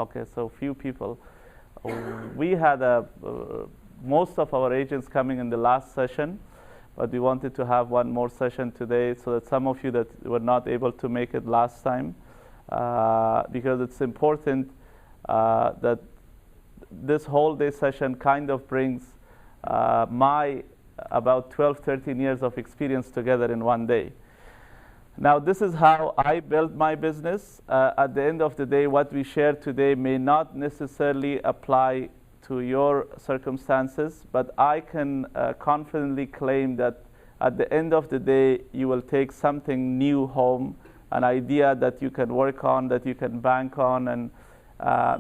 Okay, so few people. We had most of our agents coming in the last session, but we wanted to have one more session today so that some of you that were not able to make it last time, because it's important that this whole day session kind of brings my about 12, 13 years of experience together in one day. Now, this is how I built my business. At the end of the day, what we share today may not necessarily apply to your circumstances, but I can confidently claim that at the end of the day, you will take something new home, an idea that you can work on, that you can bank on, and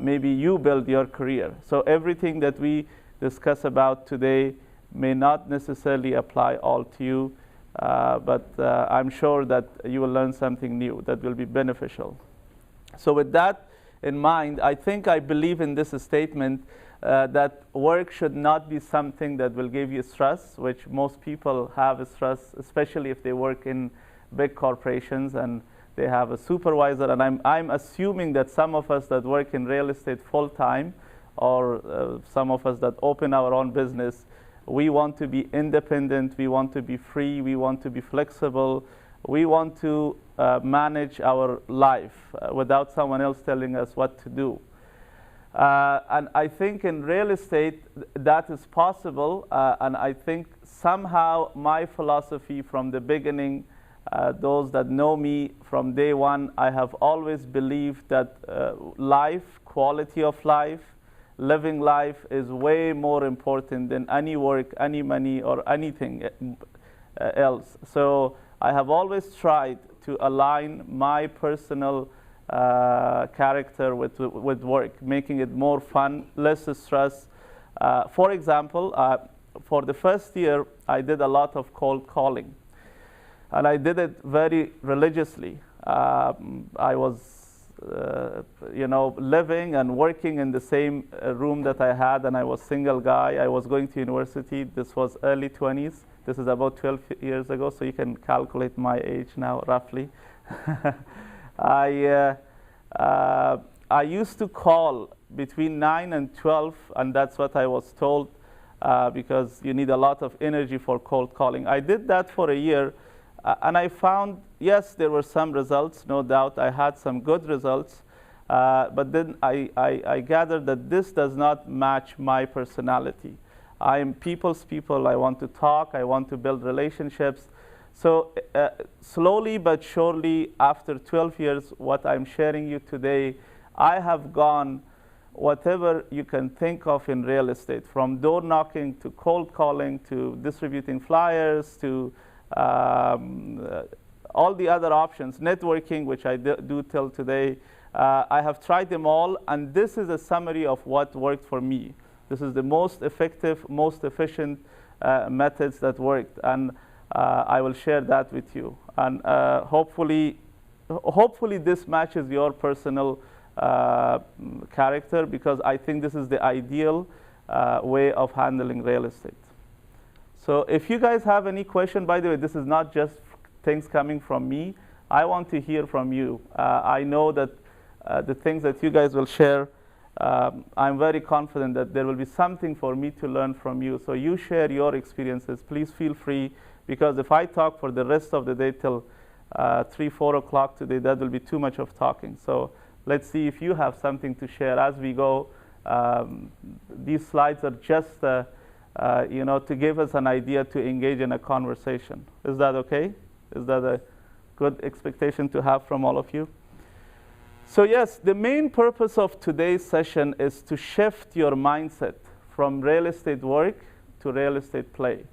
maybe you build your career. So everything that we discuss about today may not necessarily apply all to you, but I'm sure that you will learn something new that will be beneficial. So with that in mind, I believe in this statement that work should not be something that will give you stress, which most people have stress, especially if they work in big corporations and they have a supervisor. And I'm assuming that some of us that work in real estate full-time, or some of us that open our own business, we want to be independent, we want to be free, we want to be flexible, we want to manage our life without someone else telling us what to do. And I think in real estate that is possible, and I think somehow my philosophy from the beginning, those that know me from day one, I have always believed that life, quality of life, living life is way more important than any work, any money, or anything else. So I have always tried to align my personal character with work, making it more fun, less stress. For example, for the first year, I did a lot of cold calling, and I did it very religiously. I was living and working in the same room that I had, and I was single guy. I was going to university. This was early 20s. This is about 12 years ago, so you can calculate my age now, roughly. I used to call between 9 and 12, and that's what I was told, because you need a lot of energy for cold calling. I did that for a year. And I found, yes, there were some results, no doubt. I had some good results. But then I gathered that this does not match my personality. I am people's people. I want to talk. I want to build relationships. So slowly but surely, after 12 years, what I'm sharing you today, I have gone whatever you can think of in real estate, from door knocking to cold calling to distributing flyers to all the other options, networking, which I do till today. I have tried them all, and this is a summary of what worked for me. This is the most effective, most efficient methods that worked, and I will share that with you. And hopefully this matches your personal character, because I think this is the ideal way of handling real estate. So if you guys have any question, by the way, this is not just things coming from me. I want to hear from you. I know that the things that you guys will share, I'm very confident that there will be something for me to learn from you. So you share your experiences. Please feel free, because if I talk for the rest of the day till 3, 4 o'clock today, that will be too much of talking. So let's see if you have something to share as we go. These slides are just to give us an idea to engage in a conversation. Is that okay? Is that a good expectation to have from all of you? So yes, the main purpose of today's session is to shift your mindset from real estate work to real estate play.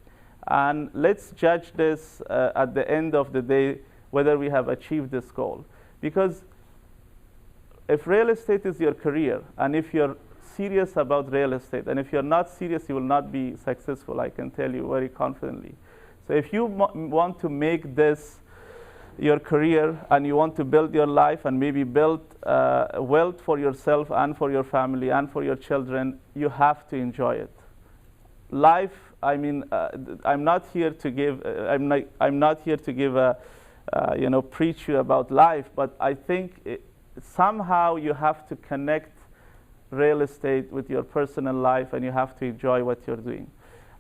And let's judge this at the end of the day, whether we have achieved this goal. Because if real estate is your career, and if you're serious about real estate, and if you're not serious, you will not be successful, I can tell you very confidently. So if you want to make this your career, and you want to build your life and maybe build wealth for yourself and for your family and for your children, you have to enjoy it. Life, I mean, I'm not here to give, I'm not here to give a, preach you about life, but I think somehow you have to connect real estate with your personal life, and you have to enjoy what you're doing.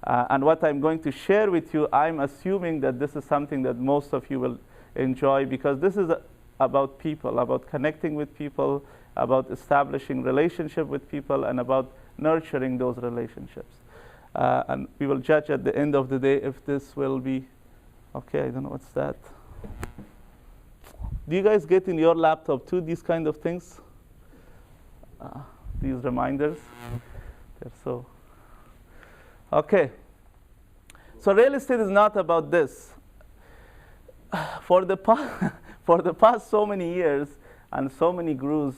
And what I'm going to share with you, I'm assuming that this is something that most of you will enjoy, because this is about people, about connecting with people, about establishing relationship with people, and about nurturing those relationships. And we will judge at the end of the day if this will be okay. I don't know what's that. Do you guys get in your laptop too these kind of things? These reminders. They're so. Okay. So real estate is not about this. For the past so many years and so many gurus,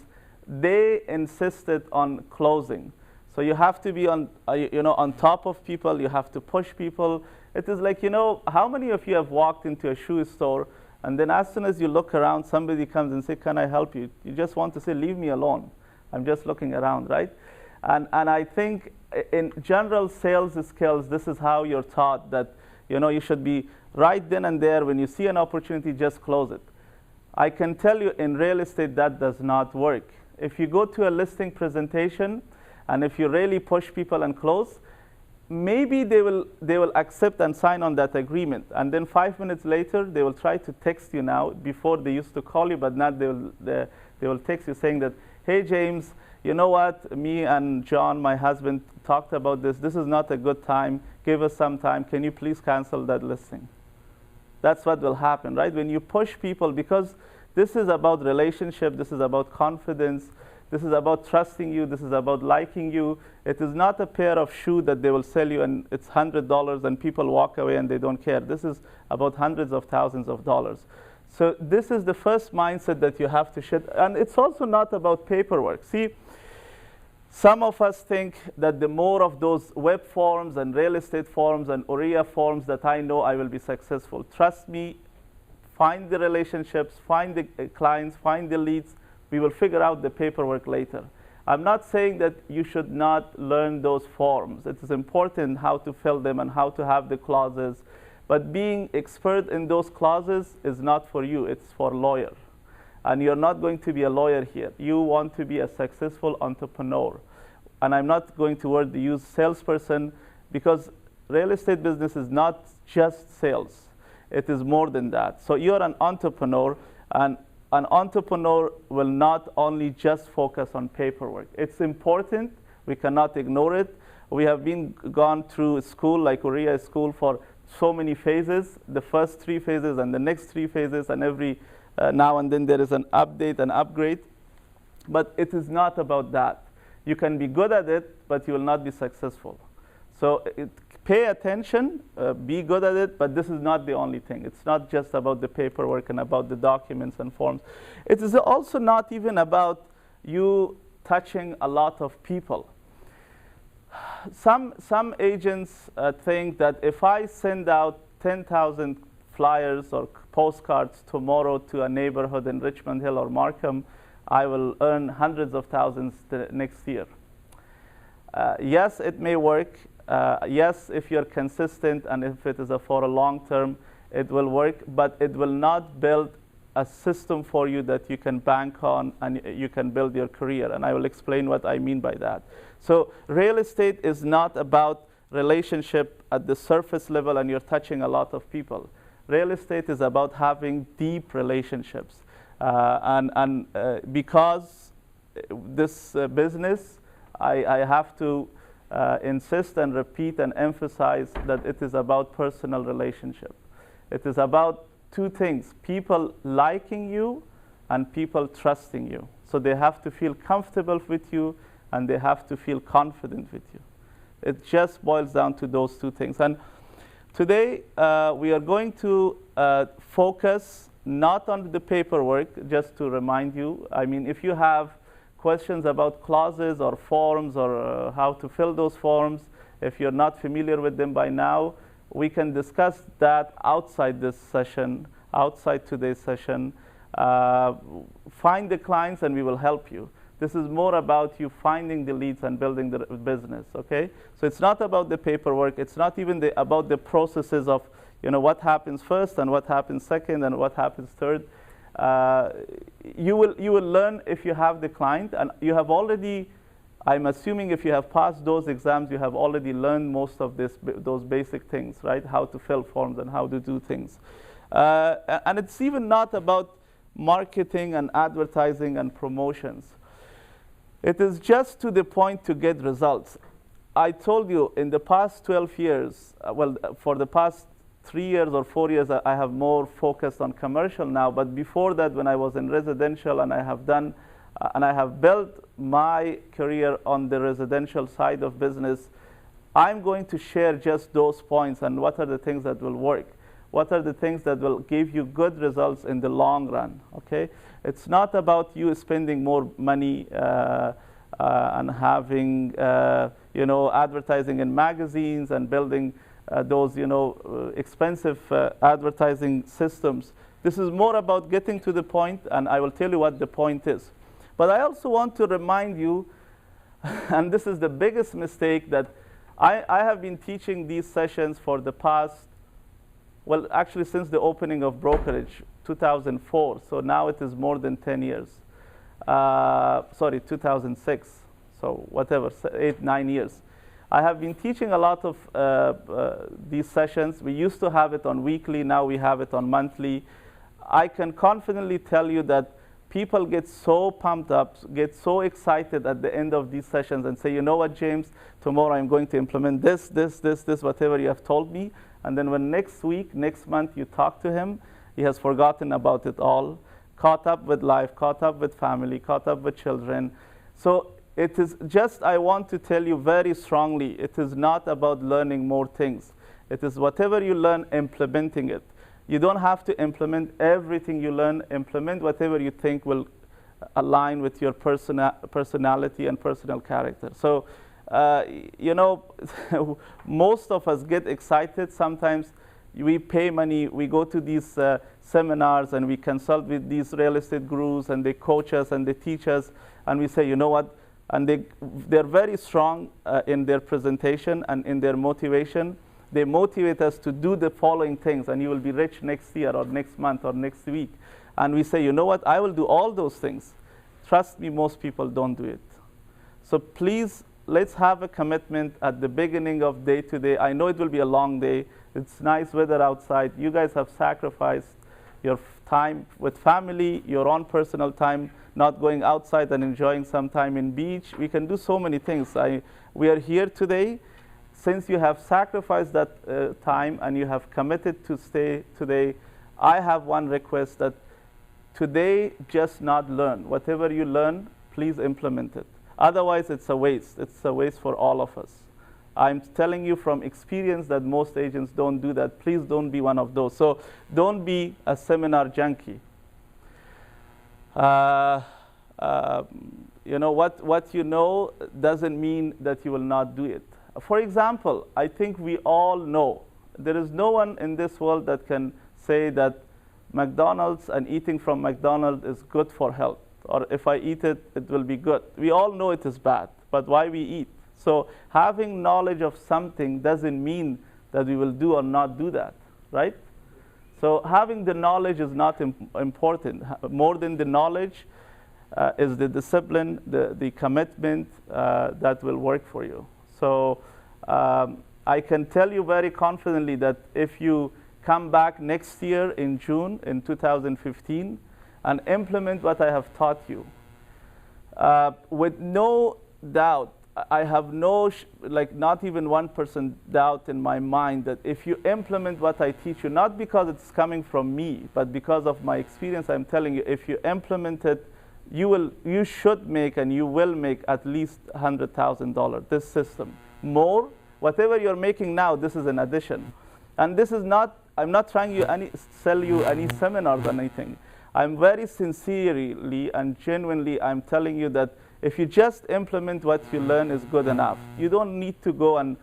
they insisted on closing. So you have to be on, on top of people. You have to push people. It is like, how many of you have walked into a shoe store, and then as soon as you look around, somebody comes and says, "Can I help you?" You just want to say, "Leave me alone. I'm just looking around," right? And I think in general sales skills, this is how you're taught that, you should be right then and there. When you see an opportunity, just close it. I can tell you in real estate that does not work. If you go to a listing presentation, and if you really push people and close, maybe they will accept and sign on that agreement. And then 5 minutes later, they will try to text you now. Before they used to call you, but now they will text you saying that, "Hey, James, you know what? Me and John, my husband, talked about this. This is not a good time. Give us some time. Can you please cancel that listing?" That's what will happen, right? When you push people, because this is about relationship, this is about confidence, this is about trusting you, this is about liking you. It is not a pair of shoes that they will sell you and it's $100 and people walk away and they don't care. This is about hundreds of thousands of dollars. So this is the first mindset that you have to shift. And it's also not about paperwork. See, some of us think that the more of those web forms and real estate forms and OREA forms that I know, I will be successful. Trust me, find the relationships, find the clients, find the leads. We will figure out the paperwork later. I'm not saying that you should not learn those forms. It is important how to fill them and how to have the clauses. But being expert in those clauses is not for you. It's for lawyer. And you're not going to be a lawyer here. You want to be a successful entrepreneur. And I'm not going to use salesperson, because real estate business is not just sales. It is more than that. So you're an entrepreneur, and an entrepreneur will not only just focus on paperwork. It's important. We cannot ignore it. We have gone through school, like OREA school, for so many phases, the first 3 phases and the next 3 phases, and every now and then there is an update and upgrade. But it is not about that. You can be good at it, but you will not be successful. So pay attention, be good at it, but this is not the only thing. It's not just about the paperwork and about the documents and forms. It is also not even about you touching a lot of people. Some agents think that if I send out 10,000 flyers or postcards tomorrow to a neighborhood in Richmond Hill or Markham, I will earn hundreds of thousands the next year. Yes, it may work. Yes, if you're consistent and if it is for a long term, it will work, but it will not build a system for you that you can bank on and you can build your career. And I will explain what I mean by that. So real estate is not about relationship at the surface level and you're touching a lot of people. Real estate is about having deep relationships. Because this business, I have to insist and repeat and emphasize that it is about personal relationship. It is about 2 things: people liking you and people trusting you. So they have to feel comfortable with you and they have to feel confident with you. It just boils down to those 2 things. And today we are going to focus not on the paperwork, just to remind you. I mean, if you have questions about clauses or forms or how to fill those forms, if you're not familiar with them by now, we can discuss that outside this session, outside today's session. Find the clients and we will help you. This is more about you finding the leads and building the business, okay? So it's not about the paperwork. It's not even about the processes of, what happens first and what happens second and what happens third. You will learn if you have the client and you have already I'm assuming if you have passed those exams, you have already learned most of those basic things, right? How to fill forms and how to do things. And it's even not about marketing and advertising and promotions. It is just to the point to get results. I told you in the past 12 years, for the past 3 years or 4 years, I have more focused on commercial now. But before that, when I was in residential, and I have built my career on the residential side of business, I'm going to share just those points and what are the things that will work. What are the things that will give you good results in the long run, okay? It's not about you spending more money and having, advertising in magazines and building those, expensive advertising systems. This is more about getting to the point, and I will tell you what the point is. But I also want to remind you, and this is the biggest mistake, that I have been teaching these sessions for the past, well, actually since the opening of brokerage, 2004. So now it is more than 10 years. Sorry, 2006. So whatever, 8, 9 years. I have been teaching a lot of these sessions. We used to have it on weekly. Now we have it on monthly. I can confidently tell you that people get so pumped up, get so excited at the end of these sessions and say, you know what, James, tomorrow I'm going to implement this, whatever you have told me. And then when next week, next month, you talk to him, he has forgotten about it all, caught up with life, caught up with family, caught up with children. So it is just, I want to tell you very strongly, it is not about learning more things. It is whatever you learn, implementing it. You don't have to implement everything you learn. Implement whatever you think will align with your personality and personal character. So, most of us get excited. Sometimes we pay money, we go to these seminars, and we consult with these real estate gurus, and they coach us and they teach us, and we say, you know what? And they're very strong in their presentation and in their motivation. They motivate us to do the following things, and you will be rich next year or next month or next week. And we say, you know what? I will do all those things. Trust me, most people don't do it. So please, let's have a commitment at the beginning of day to day. I know it will be a long day. It's nice weather outside. You guys have sacrificed your time with family, your own personal time, not going outside and enjoying some time in beach. We can do so many things. We are here today. Since you have sacrificed that time and you have committed to stay today, I have one request, that today just not learn. Whatever you learn, please implement it. Otherwise, it's a waste. It's a waste for all of us. I'm telling you from experience that most agents don't do that. Please don't be one of those. So don't be a seminar junkie. What you know doesn't mean that you will not do it. For example, I think we all know there is no one in this world that can say that McDonald's and eating from McDonald's is good for health, or if I eat it, it will be good. We all know it is bad, but why we eat? So having knowledge of something doesn't mean that we will do or not do that, right? So having the knowledge is not important. More than the knowledge is the discipline, the commitment that will work for you. So I can tell you very confidently that if you come back next year in June in 2015 and implement what I have taught you, with no doubt, I have no, not even 1% doubt in my mind that if you implement what I teach you, not because it's coming from me, but because of my experience, I'm telling you, if you implement it, you should make and you will make at least $100,000, this system. More, whatever you're making now, this is an addition. And this is not, I'm not trying to sell you any seminars or anything. I'm very sincerely and genuinely, I'm telling you that if you just implement what you learn is good enough. You don't need to go and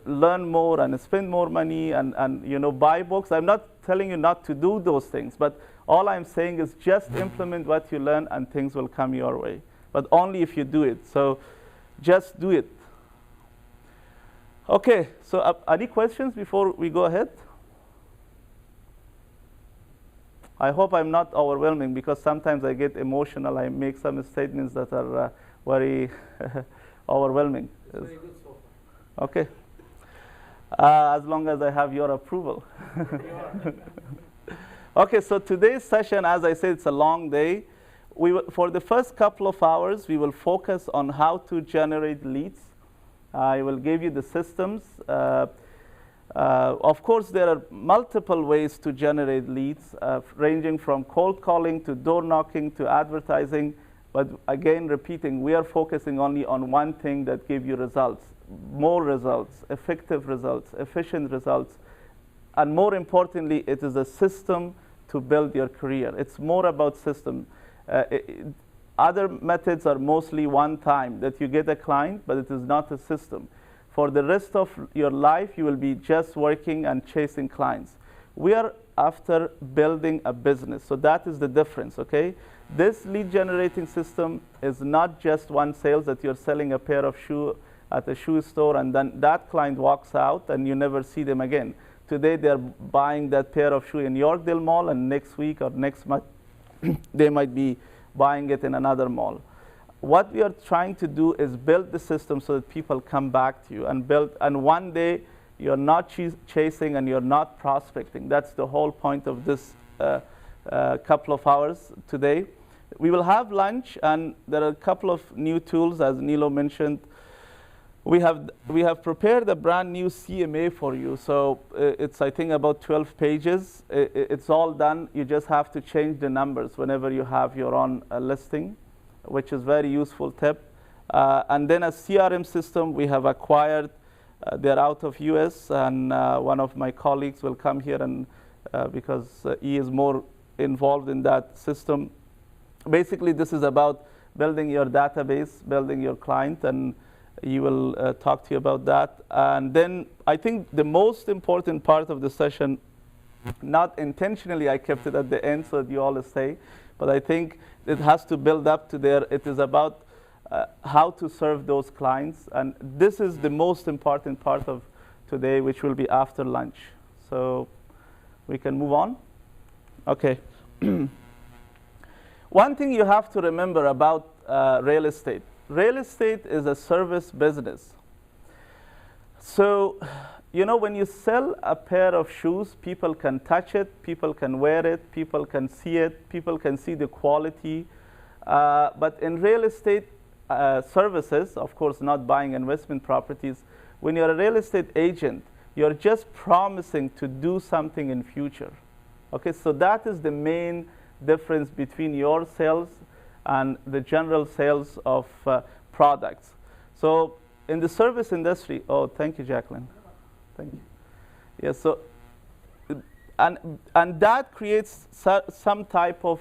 learn more and spend more money and buy books. I'm not telling you not to do those things, but all I'm saying is just implement what you learn and things will come your way. But only if you do it. So just do it. Okay, so any questions before we go ahead? I hope I'm not overwhelming, because sometimes I get emotional. I make some statements that are very overwhelming. It's very good so far. Okay. As long as I have your approval. Okay, so today's session, as I said, it's a long day. For the first couple of hours, we will focus on how to generate leads. I will give you the systems. Of course, there are multiple ways to generate leads, ranging from cold calling to door knocking to advertising. But again, repeating, we are focusing only on one thing that gives you results, more results, effective results, efficient results. And more importantly, it is a system to build your career. It's more about system. Other methods are mostly one time that you get a client, but it is not a system. For the rest of your life, you will be just working and chasing clients. We are after building a business, so that is the difference, okay? This lead generating system is not just one sales that you're selling a pair of shoes at a shoe store and then that client walks out and you never see them again. Today, they're buying that pair of shoes in Yorkdale Mall, and next week or next month, they might be buying it in another mall. What we are trying to do is build the system so that people come back to you and one day you're not chasing and you're not prospecting. That's the whole point of this couple of hours today. We will have lunch, and there are a couple of new tools, as Nilo mentioned. We have prepared a brand new CMA for you. So it's, I think, about 12 pages. It's all done. You just have to change the numbers whenever you have your own listing, which is very useful tip. And then a CRM system we have acquired. They're out of US, and one of my colleagues will come here and because he is more involved in that system. Basically, this is about building your database, building your client, and he will talk to you about that. And then I think the most important part of the session, not intentionally I kept it at the end so that you all stay, but I think it has to build up to there. It is about how to serve those clients. And this is the most important part of today, which will be after lunch. So we can move on. Okay. One thing you have to remember about real estate. Real estate is a service business. So, you know, when you sell a pair of shoes, people can touch it, people can wear it, people can see it, people can see the quality. But in real estate services, of course, not buying investment properties, when you're a real estate agent, you're just promising to do something in future. Okay, so that is the main difference between your sales and the general sales of products. So in the service industry, oh, thank you, Jacqueline. Thank you. Yeah, so, and that creates some type of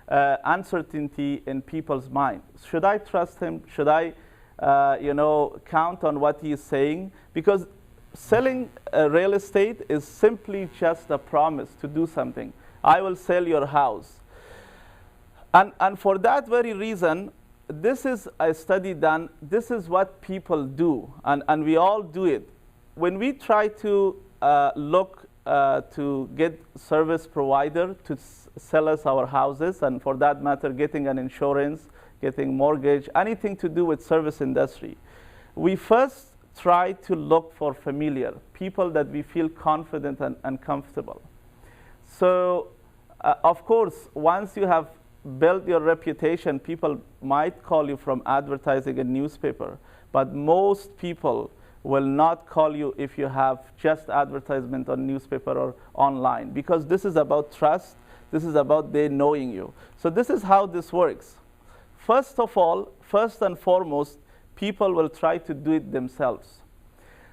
uncertainty in people's mind. Should I trust him? Should I, count on what he is saying? Because selling real estate is simply just a promise to do something. I will sell your house. And for that very reason, this is a study done. This is what people do, and we all do it. When we try to look to get service provider to sell us our houses, and for that matter, getting an insurance, getting mortgage, anything to do with service industry, we first try to look for familiar people that we feel confident and comfortable. So, of course, once you have build your reputation, people might call you from advertising a newspaper, but most people will not call you if you have just advertisement on newspaper or online, because this is about trust. This is about they knowing you. So this is how this works. First of all, first and foremost, people will try to do it themselves.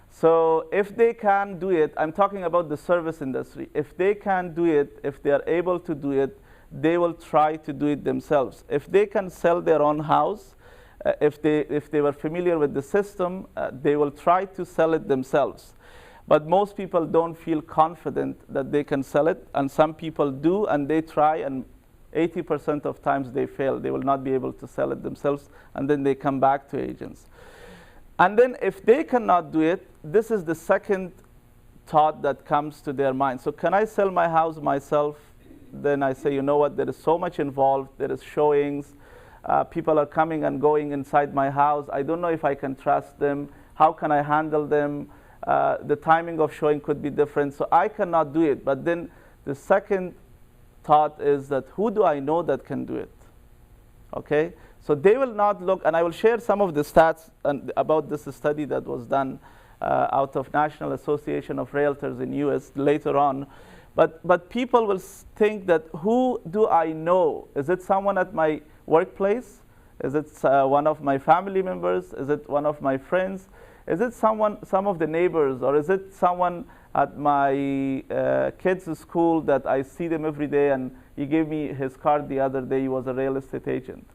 So if they can do it, I'm talking about the service industry. If they can do it, if they are able to do it, they will try to do it themselves. If they can sell their own house, if they were familiar with the system, they will try to sell it themselves. But most people don't feel confident that they can sell it, and some people do, and they try, and 80% of times they fail. They will not be able to sell it themselves, and then they come back to agents. And then if they cannot do it, this is the second thought that comes to their mind. So can I sell my house myself? Then I say, you know what, there is so much involved. There is showings. People are coming and going inside my house. I don't know if I can trust them. How can I handle them? The timing of showing could be different, so I cannot do it. But then the second thought is that who do I know that can do it? Okay, so they will not look, and I will share some of the stats about this study that was done out of National Association of Realtors in US later on. But people will think that who do I know? Is it someone at my workplace? Is it one of my family members? Is it one of my friends? Is it some of the neighbors? Or is it someone at my kids' school that I see them every day, and he gave me his card the other day, he was a real estate agent?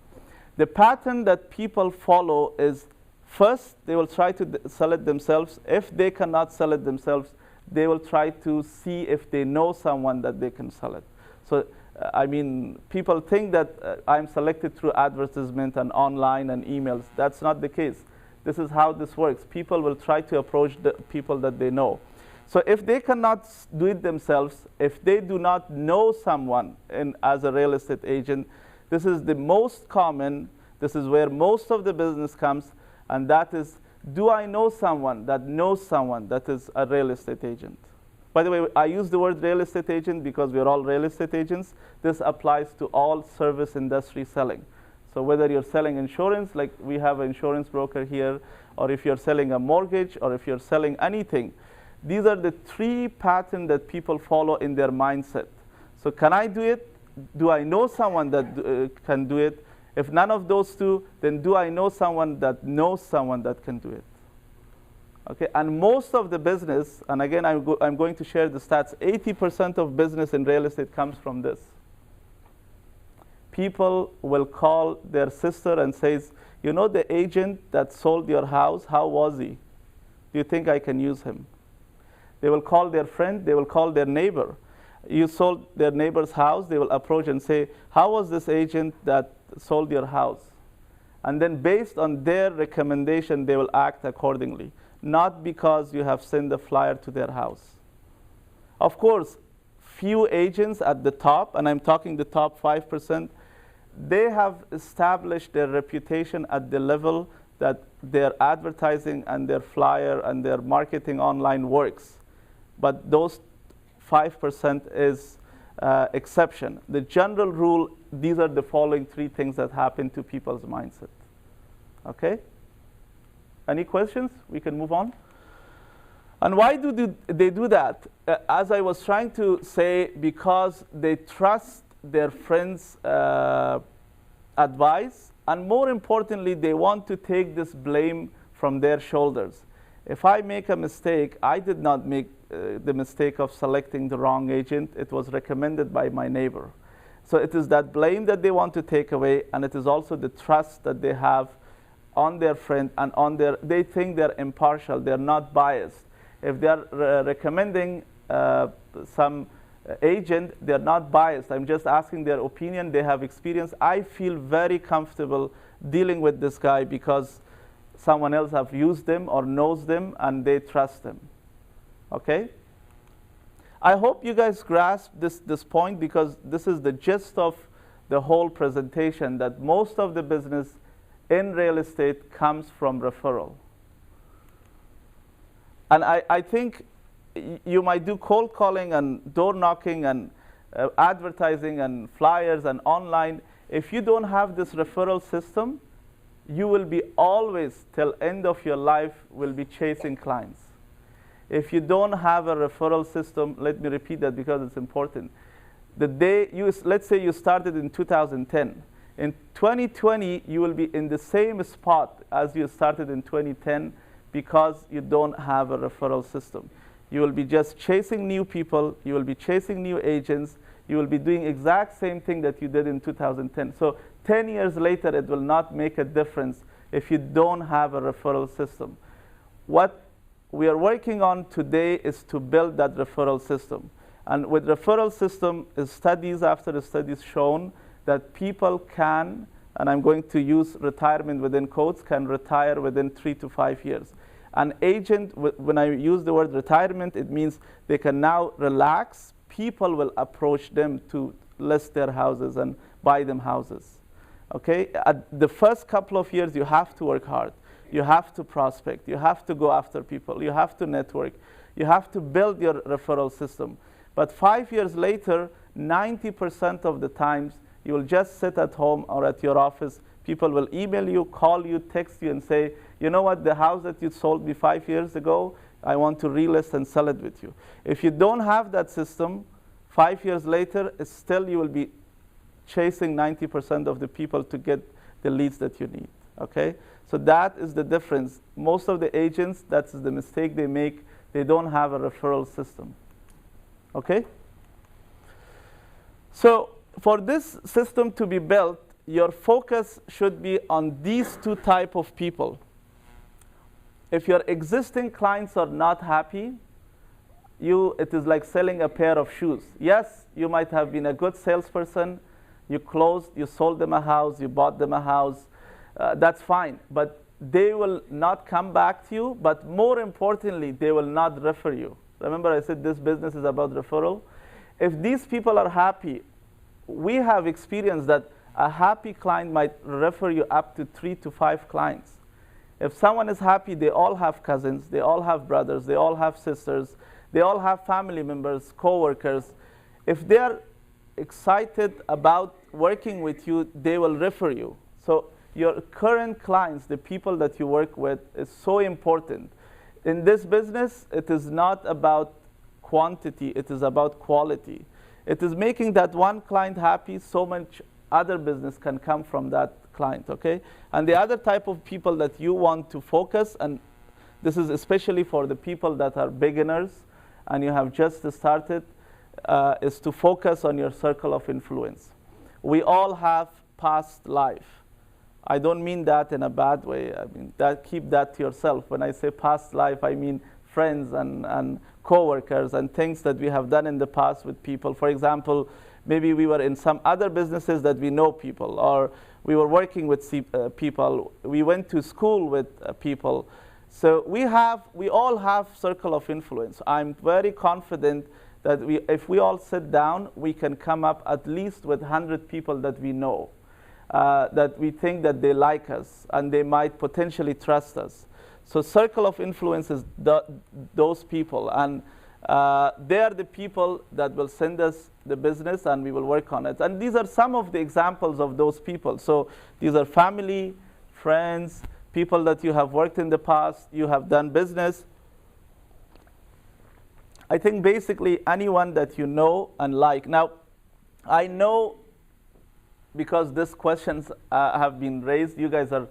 The pattern that people follow is, first, they will try to sell it themselves. If they cannot sell it themselves, they will try to see if they know someone that they can sell it. So, I mean, people think that I'm selected through advertisement and online and emails. That's not the case. This is how this works. People will try to approach the people that they know. So if they cannot do it themselves, if they do not know someone as a real estate agent, this is the most common, this is where most of the business comes, and that is, do I know someone that knows someone that is a real estate agent? By the way, I use the word real estate agent because we're all real estate agents. This applies to all service industry selling. So whether you're selling insurance, like we have an insurance broker here, or if you're selling a mortgage, or if you're selling anything, these are the three patterns that people follow in their mindset. So can I do it? Do I know someone that can do it? If none of those two, then do I know someone that knows someone that can do it? Okay, and most of the business, and again, I'm going to share the stats, 80% of business in real estate comes from this. People will call their sister and says, you know the agent that sold your house, how was he? Do you think I can use him? They will call their friend, they will call their neighbor. You sold their neighbor's house, they will approach and say, how was this agent that sold your house? And then based on their recommendation, they will act accordingly, not because you have sent a flyer to their house. Of course, few agents at the top, and I'm talking the top 5%, they have established their reputation at the level that their advertising and their flyer and their marketing online works. But those 5% is exception. The general rule, these are the following three things that happen to people's mindset. Okay? Any questions? We can move on. And why do they do that? As I was trying to say, because they trust their friends' advice, and more importantly, they want to take this blame from their shoulders. If I make a mistake, I did not make the mistake of selecting the wrong agent. It was recommended by my neighbor. So it is that blame that they want to take away, and it is also the trust that they have on their friend and on they think they're impartial, they're not biased. If they're recommending some agent, they're not biased. I'm just asking their opinion, they have experience. I feel very comfortable dealing with this guy because someone else have used them or knows them and they trust them. Okay? I hope you guys grasp this point, because this is the gist of the whole presentation, that most of the business in real estate comes from referral. And I think you might do cold calling and door knocking and advertising and flyers and online. If you don't have this referral system, you will be always, till end of your life, will be chasing clients. If you don't have a referral system, let me repeat that because it's important. The day let's say you started in 2010. In 2020, you will be in the same spot as you started in 2010 because you don't have a referral system. You will be just chasing new people. You will be chasing new agents. You will be doing exact same thing that you did in 2010. So 10 years later, it will not make a difference if you don't have a referral system. What we are working on today is to build that referral system. And with referral system, studies after studies shown that people can, and I'm going to use retirement within quotes, can retire within 3 to 5 years. An agent, when I use the word retirement, it means they can now relax. People will approach them to list their houses and buy them houses. Okay, at the first couple of years, you have to work hard. You have to prospect. You have to go after people. You have to network. You have to build your referral system. But 5 years later, 90% of the times, you will just sit at home or at your office. People will email you, call you, text you, and say, you know what, the house that you sold me 5 years ago, I want to relist and sell it with you. If you don't have that system, 5 years later, still you will be chasing 90% of the people to get the leads that you need, okay? So that is the difference. Most of the agents, that's the mistake they make. They don't have a referral system, okay? So for this system to be built, your focus should be on these two types of people. If your existing clients are not happy, it is like selling a pair of shoes. Yes, you might have been a good salesperson. You closed, you sold them a house, you bought them a house. That's fine. But they will not come back to you. But more importantly, they will not refer you. Remember I said this business is about referral? If these people are happy, we have experienced that a happy client might refer you up to 3 to 5 clients. If someone is happy, they all have cousins, they all have brothers, they all have sisters, they all have family members, coworkers. If they are excited about working with you, they will refer you. So your current clients, the people that you work with, is so important. In this business, it is not about quantity, it is about quality. It is making that one client happy, so much other business can come from that client, okay? And the other type of people that you want to focus, and this is especially for the people that are beginners and you have just started, is to focus on your circle of influence. We all have past life. I don't mean that in a bad way. I mean, keep that to yourself. When I say past life, I mean friends and coworkers and things that we have done in the past with people. For example, maybe we were in some other businesses that we know people, or we were working with people. We went to school with people. So we all have circle of influence. I'm very confident that if we all sit down, we can come up at least with 100 people that we know, that we think that they like us and they might potentially trust us. So circle of influence is those people, and they are the people that will send us the business and we will work on it. And these are some of the examples of those people. So these are family, friends, people that you have worked in the past, you have done business. I think basically anyone that you know and like. Now, I know because these questions have been raised, you guys are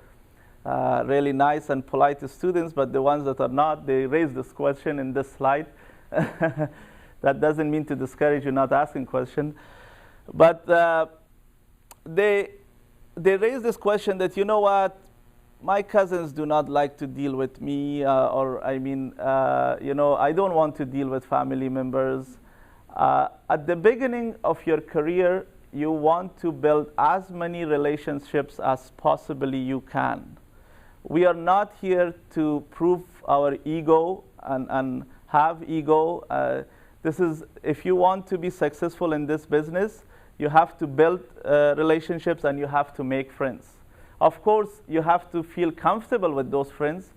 really nice and polite students, but the ones that are not, they raise this question in this slide. That doesn't mean to discourage you not asking question. But they raise this question that, you know what, my cousins do not like to deal with me, or I mean, you know, I don't want to deal with family members. At the beginning of your career, you want to build as many relationships as possibly you can. We are not here to prove our ego and have ego. This is, if you want to be successful in this business, you have to build relationships and you have to make friends. Of course, you have to feel comfortable with those friends,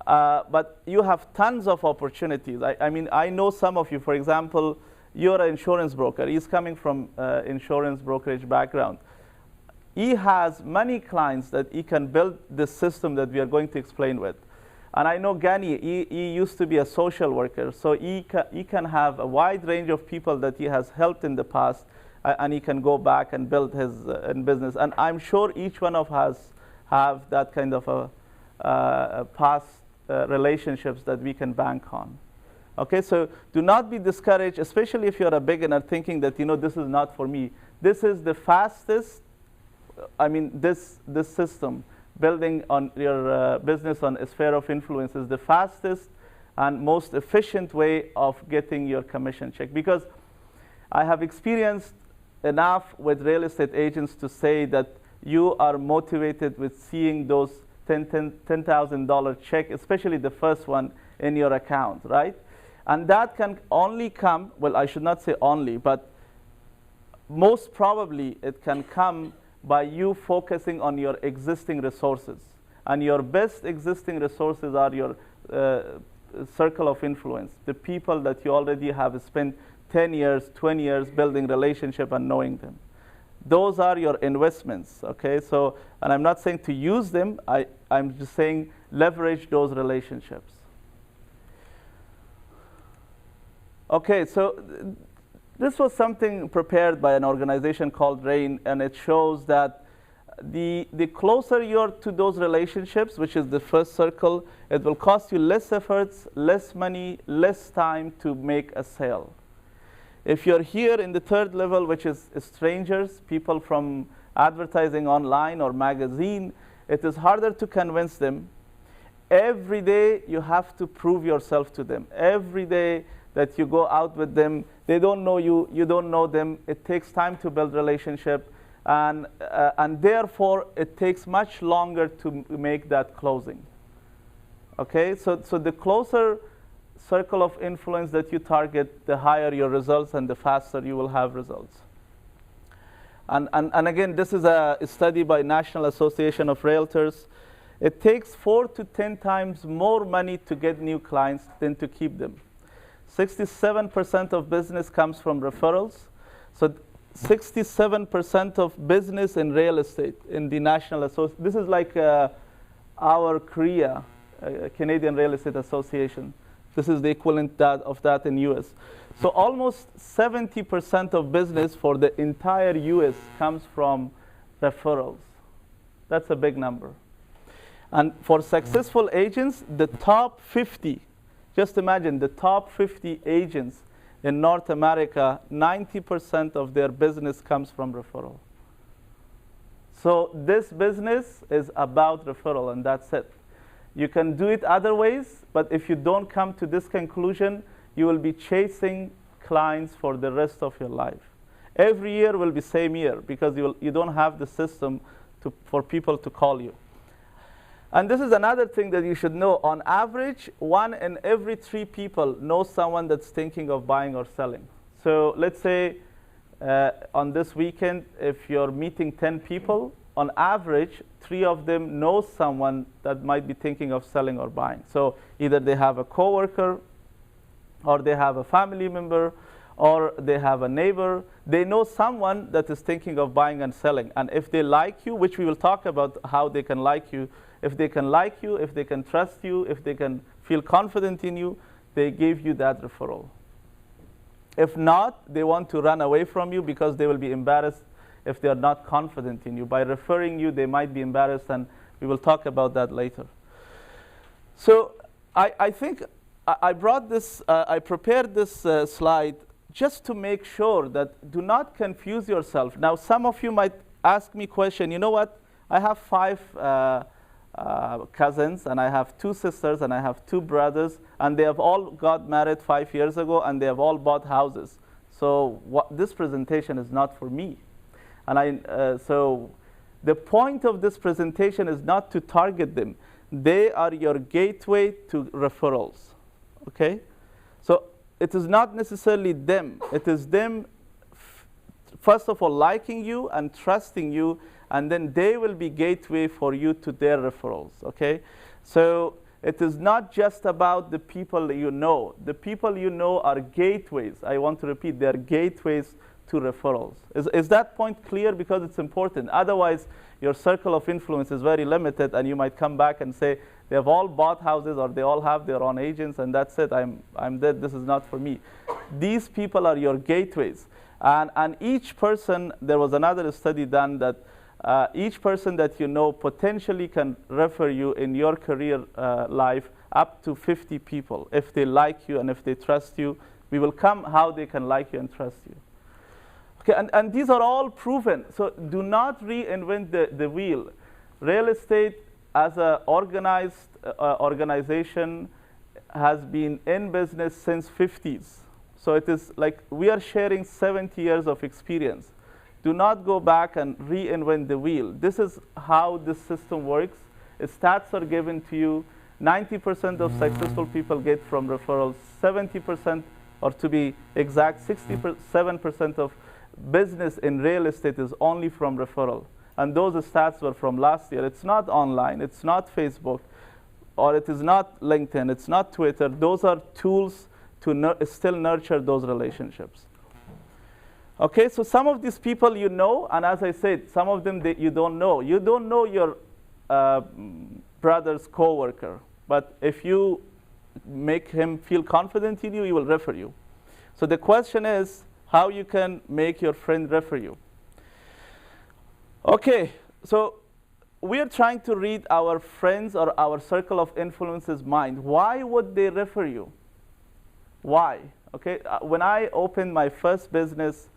but you have tons of opportunities. I mean, I know some of you, for example, you're an insurance broker. He's coming from insurance brokerage background. He has many clients that he can build this system that we are going to explain with. And I know Gani, he used to be a social worker, so he can have a wide range of people that he has helped in the past, and he can go back and build his business. And I'm sure each one of us have that kind of a past relationships that we can bank on. Okay, so do not be discouraged, especially if you're a beginner thinking that, you know, this is not for me. This is the fastest, I mean, this system, building on your business on a sphere of influence, is the fastest and most efficient way of getting your commission check. Because I have experienced enough with real estate agents to say that you are motivated with seeing those $10,000 check, especially the first one, in your account, right? And that can only come, well, I should not say only, but most probably it can come by you focusing on your existing resources. And your best existing resources are your circle of influence, the people that you already have spent 10 years, 20 years building relationship and knowing them. Those are your investments, okay? So, and I'm not saying to use them, I'm just saying leverage those relationships. Okay, so this was something prepared by an organization called RAIN, and it shows that the closer you're to those relationships, which is the first circle, it will cost you less efforts, less money, less time to make a sale. If you're here in the third level, which is strangers, people from advertising online or magazine, it is harder to convince them. Every day you have to prove yourself to them. Every day that you go out with them, they don't know you, you don't know them. It takes time to build relationship, and therefore it takes much longer to make that closing. Okay, so the closer circle of influence that you target, the higher your results and the faster you will have results. And again, this is a study by National Association of Realtors. It takes 4 to 10 times more money to get new clients than to keep them. 67% of business comes from referrals. So 67% of business in real estate in the National Association. This is like our CREA, Canadian Real Estate Association. This is the equivalent of that in US. So almost 70% of business for the entire US comes from referrals. That's a big number. And for successful agents, the top 50, just imagine the top 50 agents in North America, 90% of their business comes from referral. So this business is about referral, and that's it. You can do it other ways, but if you don't come to this conclusion, you will be chasing clients for the rest of your life. Every year will be same year because you don't have the system for people to call you. And this is another thing that you should know. On average, 1 in every 3 people know someone that's thinking of buying or selling. So let's say on this weekend, if you're meeting 10 people, on average, 3 of them know someone that might be thinking of selling or buying. So either they have a coworker, or they have a family member, or they have a neighbor. They know someone that is thinking of buying and selling. And if they like you, which we will talk about how they can like you, if they can like you, if they can trust you, if they can feel confident in you, they give you that referral. If not, they want to run away from you because they will be embarrassed if they are not confident in you. By referring you, they might be embarrassed, and we will talk about that later. So I think I brought this, I prepared this slide just to make sure that do not confuse yourself. Now, some of you might ask me a question, you know what? I have 5 cousins, and I have 2 sisters, and I have 2 brothers, and they have all got married 5 years ago, and they have all bought houses. So this presentation is not for me. And so the point of this presentation is not to target them. They are your gateway to referrals, okay? So it is not necessarily them. It is them, first of all, liking you and trusting you, and then they will be gateway for you to their referrals, okay? So it is not just about the people that you know. The people you know are gateways. I want to repeat, they are gateways to referrals. Is that point clear? Because it's important. Otherwise, your circle of influence is very limited, and you might come back and say, they have all bought houses, or they all have their own agents, and that's it. I'm dead. This is not for me. These people are your gateways. And each person, there was another study done that each person that you know potentially can refer you in your career life up to 50 people. If they like you and if they trust you, we will come how they can like you and trust you. Okay, and these are all proven. So do not reinvent the wheel. Real estate as an organized organization has been in business since 50s. So it is like we are sharing 70 years of experience. Do not go back and reinvent the wheel. This is how this system works. Stats are given to you. 90% of successful people get from referrals. 70%, or to be exact, 67% of business in real estate is only from referral. And those stats were from last year. It's not online. It's not Facebook. Or it is not LinkedIn. It's not Twitter. Those are tools to still nurture those relationships. Okay, so some of these people you know, and as I said, some of them you don't know. You don't know your brother's coworker, but if you make him feel confident in you, he will refer you. So the question is how you can make your friend refer you. Okay, so we are trying to read our friends or our circle of influence's mind. Why would they refer you? Why? Okay, when I opened my first business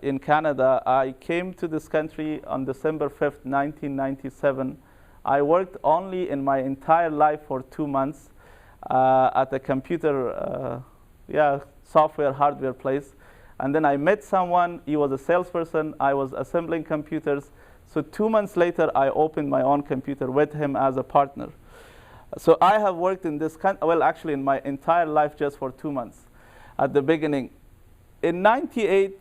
in Canada, I came to this country on December 5th, 1997. I worked only in my entire life for 2 months at a computer, software, hardware place. And then I met someone. He was a salesperson. I was assembling computers. So 2 months later, I opened my own computer with him as a partner. So I have worked in this well, actually in my entire life just for 2 months at the beginning. In '98,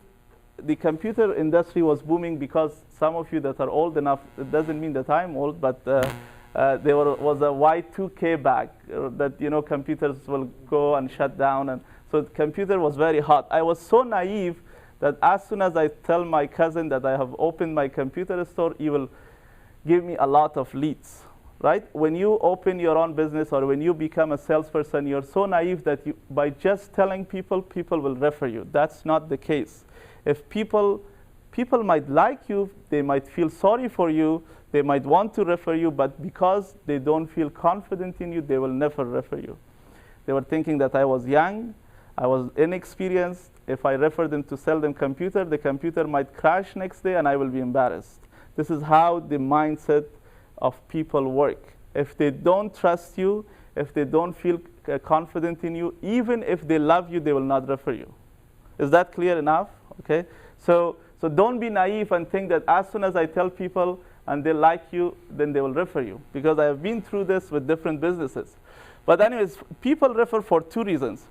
the computer industry was booming because some of you that are old enough, it doesn't mean that I'm old, but there was a Y2K bag that, you know, computers will go and shut down. And so the computer was very hot. I was so naive that as soon as I tell my cousin that I have opened my computer store, he will give me a lot of leads. Right? When you open your own business or when you become a salesperson, you're so naive that by just telling people, people will refer you. That's not the case. If people might like you, they might feel sorry for you, they might want to refer you, but because they don't feel confident in you, they will never refer you. They were thinking that I was young, I was inexperienced. If I refer them to sell them computer, the computer might crash next day and I will be embarrassed. This is how the mindset of people work. If they don't trust you, if they don't feel confident in you, even if they love you, they will not refer you. Is that clear enough? Okay. So don't be naive and think that as soon as I tell people and they like you, then they will refer you. Because I have been through this with different businesses. But anyways, people refer for 2 reasons.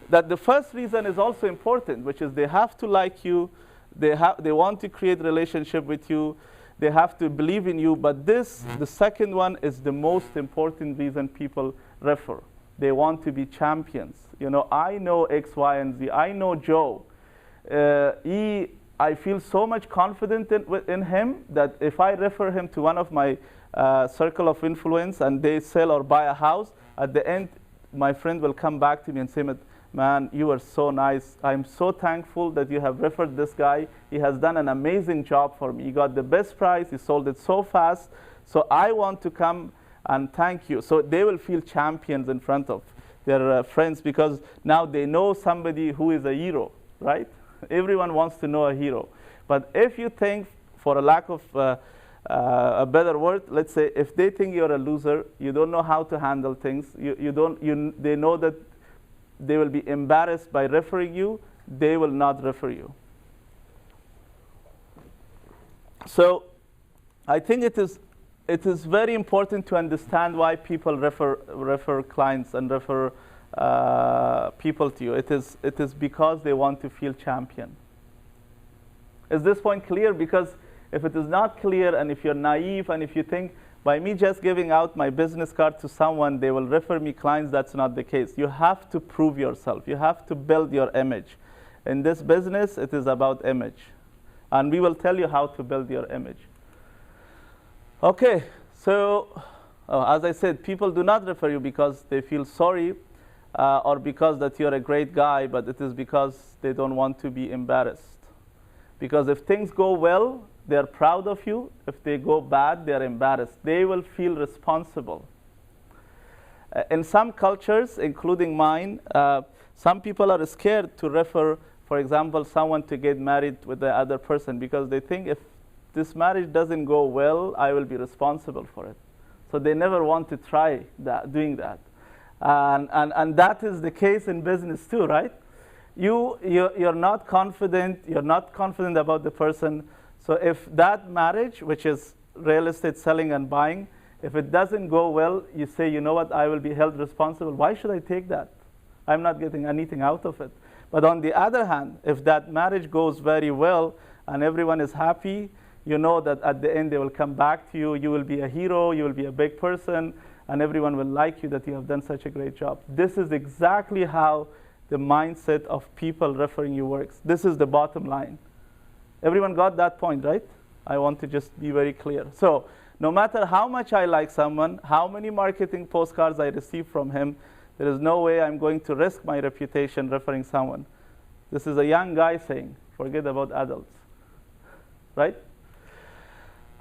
That the first reason is also important, which is they have to like you, they want to create relationship with you, they have to believe in you, but the second one is the most important reason people refer. They want to be champions. You know, I know X, Y, and Z. I know Joe. I feel so much confident in him that if I refer him to one of my circle of influence and they sell or buy a house, at the end, my friend will come back to me and say, man, you are so nice. I'm so thankful that you have referred this guy. He has done an amazing job for me. He got the best price. He sold it so fast. So I want to come and thank you. So they will feel champions in front of their friends because now they know somebody who is a hero, right? Everyone wants to know a hero. But if you think, for a lack of a better word, let's say if they think you're a loser, you don't know how to handle things, they know that they will be embarrassed by referring you, they will not refer you. So I think it is very important to understand why people refer clients and refer people to you. It is because they want to feel champion. Is this point clear? Because if it is not clear and if you're naive and if you think by me just giving out my business card to someone, they will refer me clients, that's not the case. You have to prove yourself. You have to build your image. In this business, it is about image. And we will tell you how to build your image. Okay, so as I said, people do not refer you because they feel sorry or because that you're a great guy, but it is because they don't want to be embarrassed. Because if things go well, they're proud of you. If they go bad, they're embarrassed. They will feel responsible. In some cultures, including mine, some people are scared to refer, for example, someone to get married with the other person because they think if this marriage doesn't go well, I will be responsible for it. So they never want to try doing that. And that is the case in business too, right? You're not confident. You're not confident about the person. So if that marriage, which is real estate selling and buying, if it doesn't go well, you say, you know what, I will be held responsible. Why should I take that? I'm not getting anything out of it. But on the other hand, if that marriage goes very well and everyone is happy, You know that at the end they will come back to you. You will be a hero. You will be a big person. And everyone will like you that you have done such a great job. This is exactly how the mindset of people referring you works. This is the bottom line. Everyone got that point, right? I want to just be very clear. So no matter how much I like someone, how many marketing postcards I receive from him, there is no way I'm going to risk my reputation referring someone. This is a young guy saying, forget about adults, right?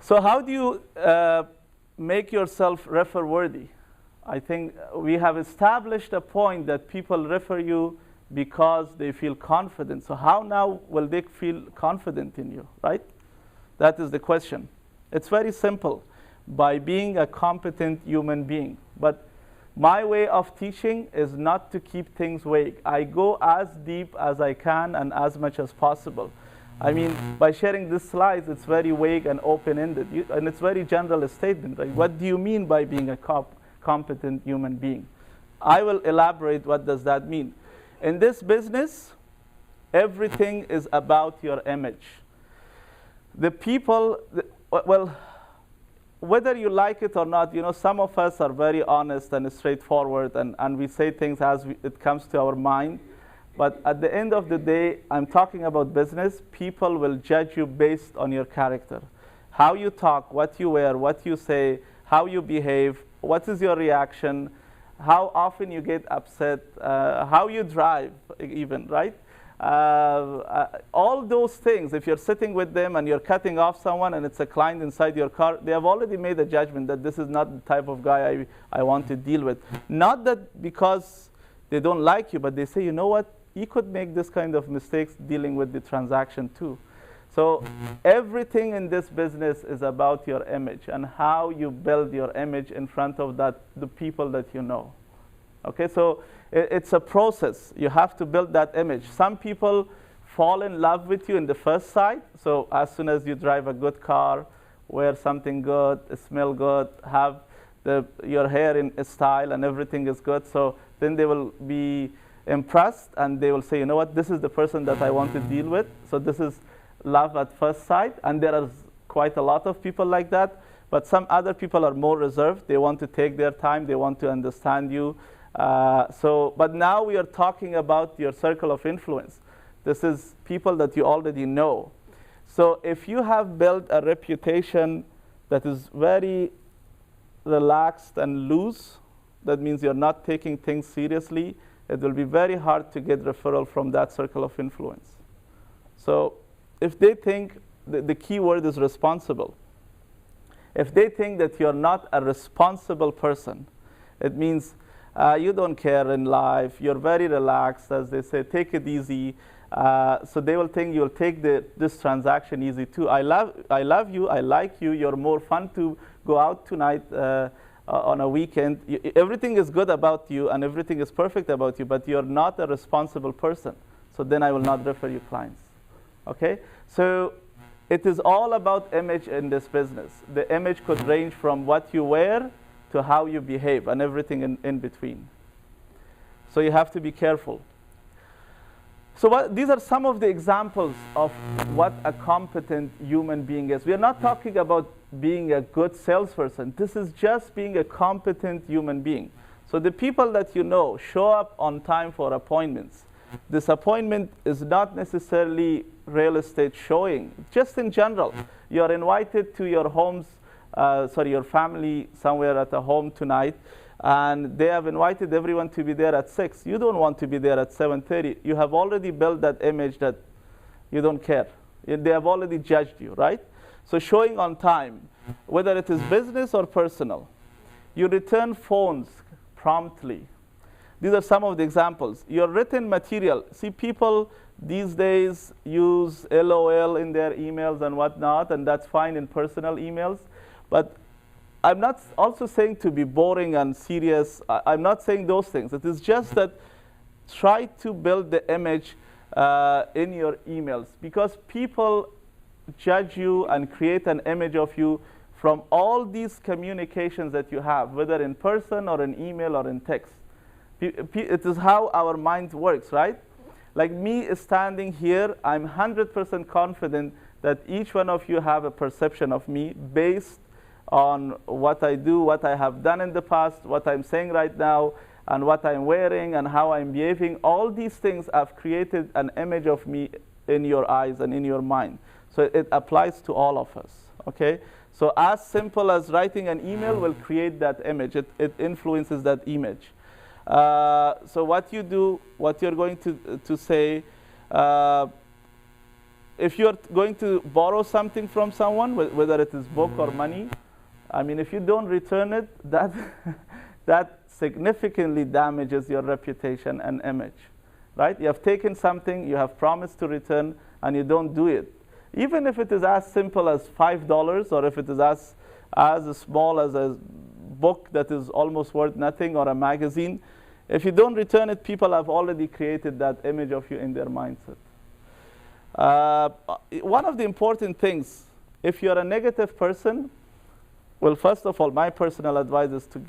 So how do you make yourself refer worthy? I think we have established a point that people refer you because they feel confident. So how now will they feel confident in you, right? That is the question. It's very simple, by being a competent human being. But my way of teaching is not to keep things vague. I go as deep as I can and as much as possible. I mean, by sharing these slides, it's very vague and open-ended, and it's very general statement, right? What do you mean by being a competent human being? I will elaborate what does that mean. In this business, everything is about your image. The people, well, whether you like it or not, you know, some of us are very honest and straightforward, and we say things as it comes to our mind. But at the end of the day, I'm talking about business. People will judge you based on your character. How you talk, what you wear, what you say, how you behave, what is your reaction, how often you get upset, how you drive even, right? All those things, if you're sitting with them and you're cutting off someone and it's a client inside your car, they have already made a judgment that this is not the type of guy I want to deal with. Not that because they don't like you, but they say, you know what? You could make this kind of mistakes dealing with the transaction too. So everything in this business is about your image and how you build your image in front of the people that you know. Okay, so it's a process. You have to build that image. Some people fall in love with you in the first sight. So as soon as you drive a good car, wear something good, smell good, have your hair in style and everything is good, so then they will be impressed and they will say, you know what, this is the person that I want to deal with. So this is love at first sight, and there are quite a lot of people like that. But some other people are more reserved. They want to take their time. They want to understand you. But now we are talking about your circle of influence. This is people that you already know. So if you have built a reputation that is very relaxed and loose, that means you're not taking things seriously, it will be very hard to get referral from that circle of influence. So if they think, the key word is responsible. If they think that you're not a responsible person, it means you don't care in life, you're very relaxed, as they say, take it easy. So they will think you'll take this transaction easy too. I love you, I like you, you're more fun to go out tonight on a weekend. Everything is good about you and everything is perfect about you, but you're not a responsible person. So then I will not refer you clients. Okay? So it is all about image in this business. The image could range from what you wear to how you behave and everything in between. So you have to be careful. So these are some of the examples of what a competent human being is. We are not talking about being a good salesperson. This is just being a competent human being. So the people that you know show up on time for appointments. This appointment is not necessarily real estate showing. Just in general, you're invited to your your family somewhere at a home tonight, and they have invited everyone to be there at 6. You don't want to be there at 7:30. You have already built that image that you don't care. They have already judged you, right? So showing on time, whether it is business or personal. You return phones promptly. These are some of the examples. Your written material. See, people these days use LOL in their emails and whatnot, and that's fine in personal emails. But I'm not also saying to be boring and serious. I'm not saying those things. It is just that try to build the image in your emails, because people judge you and create an image of you from all these communications that you have, whether in person or in email or in text. It is how our mind works, right? Like me standing here, I'm 100% confident that each one of you have a perception of me based on what I do, what I have done in the past, what I'm saying right now, and what I'm wearing and how I'm behaving. All these things have created an image of me in your eyes and in your mind. So it applies to all of us, okay? So as simple as writing an email will create that image. It influences that image. So what you do, what you're going to say, if you're going to borrow something from someone, whether it is book or money, I mean, if you don't return it, that significantly damages your reputation and image, right? You have taken something, you have promised to return, and you don't do it. Even if it is as simple as $5, or if it is as small as a book that is almost worth nothing, or a magazine, if you don't return it, people have already created that image of you in their mindset. One of the important things, if you're a negative person, well, first of all, my personal advice is to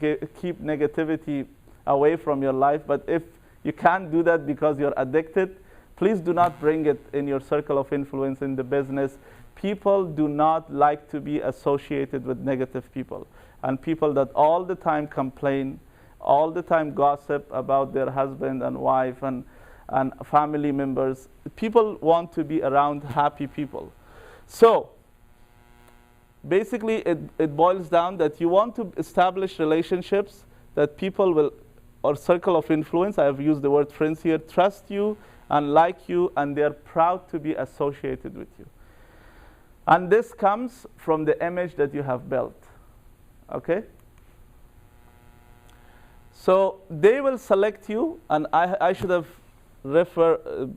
keep negativity away from your life. But if you can't do that because you're addicted, please do not bring it in your circle of influence in the business. People do not like to be associated with negative people. And people that all the time complain, all the time gossip about their husband and wife and family members. People want to be around happy people. So basically, it boils down that you want to establish relationships that people will, or circle of influence, I have used the word friends here, trust you and like you, and they're proud to be associated with you. And this comes from the image that you have built, okay? So they will select you, and I should have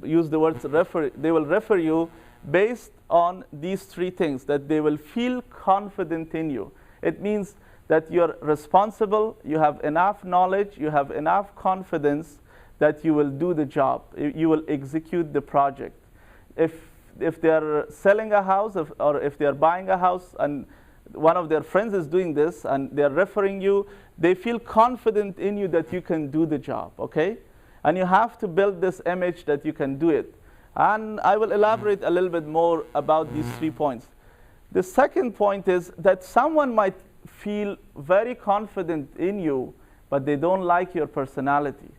used the words refer. They will refer you based on these three things, that they will feel confident in you. It means that you're responsible, you have enough knowledge, you have enough confidence that you will do the job, you will execute the project. If they're selling a house, or if they're buying a house and one of their friends is doing this and they're referring you, they feel confident in you that you can do the job, okay? And you have to build this image that you can do it. And I will elaborate a little bit more about these 3 points. The second point is that someone might feel very confident in you, but they don't like your personality.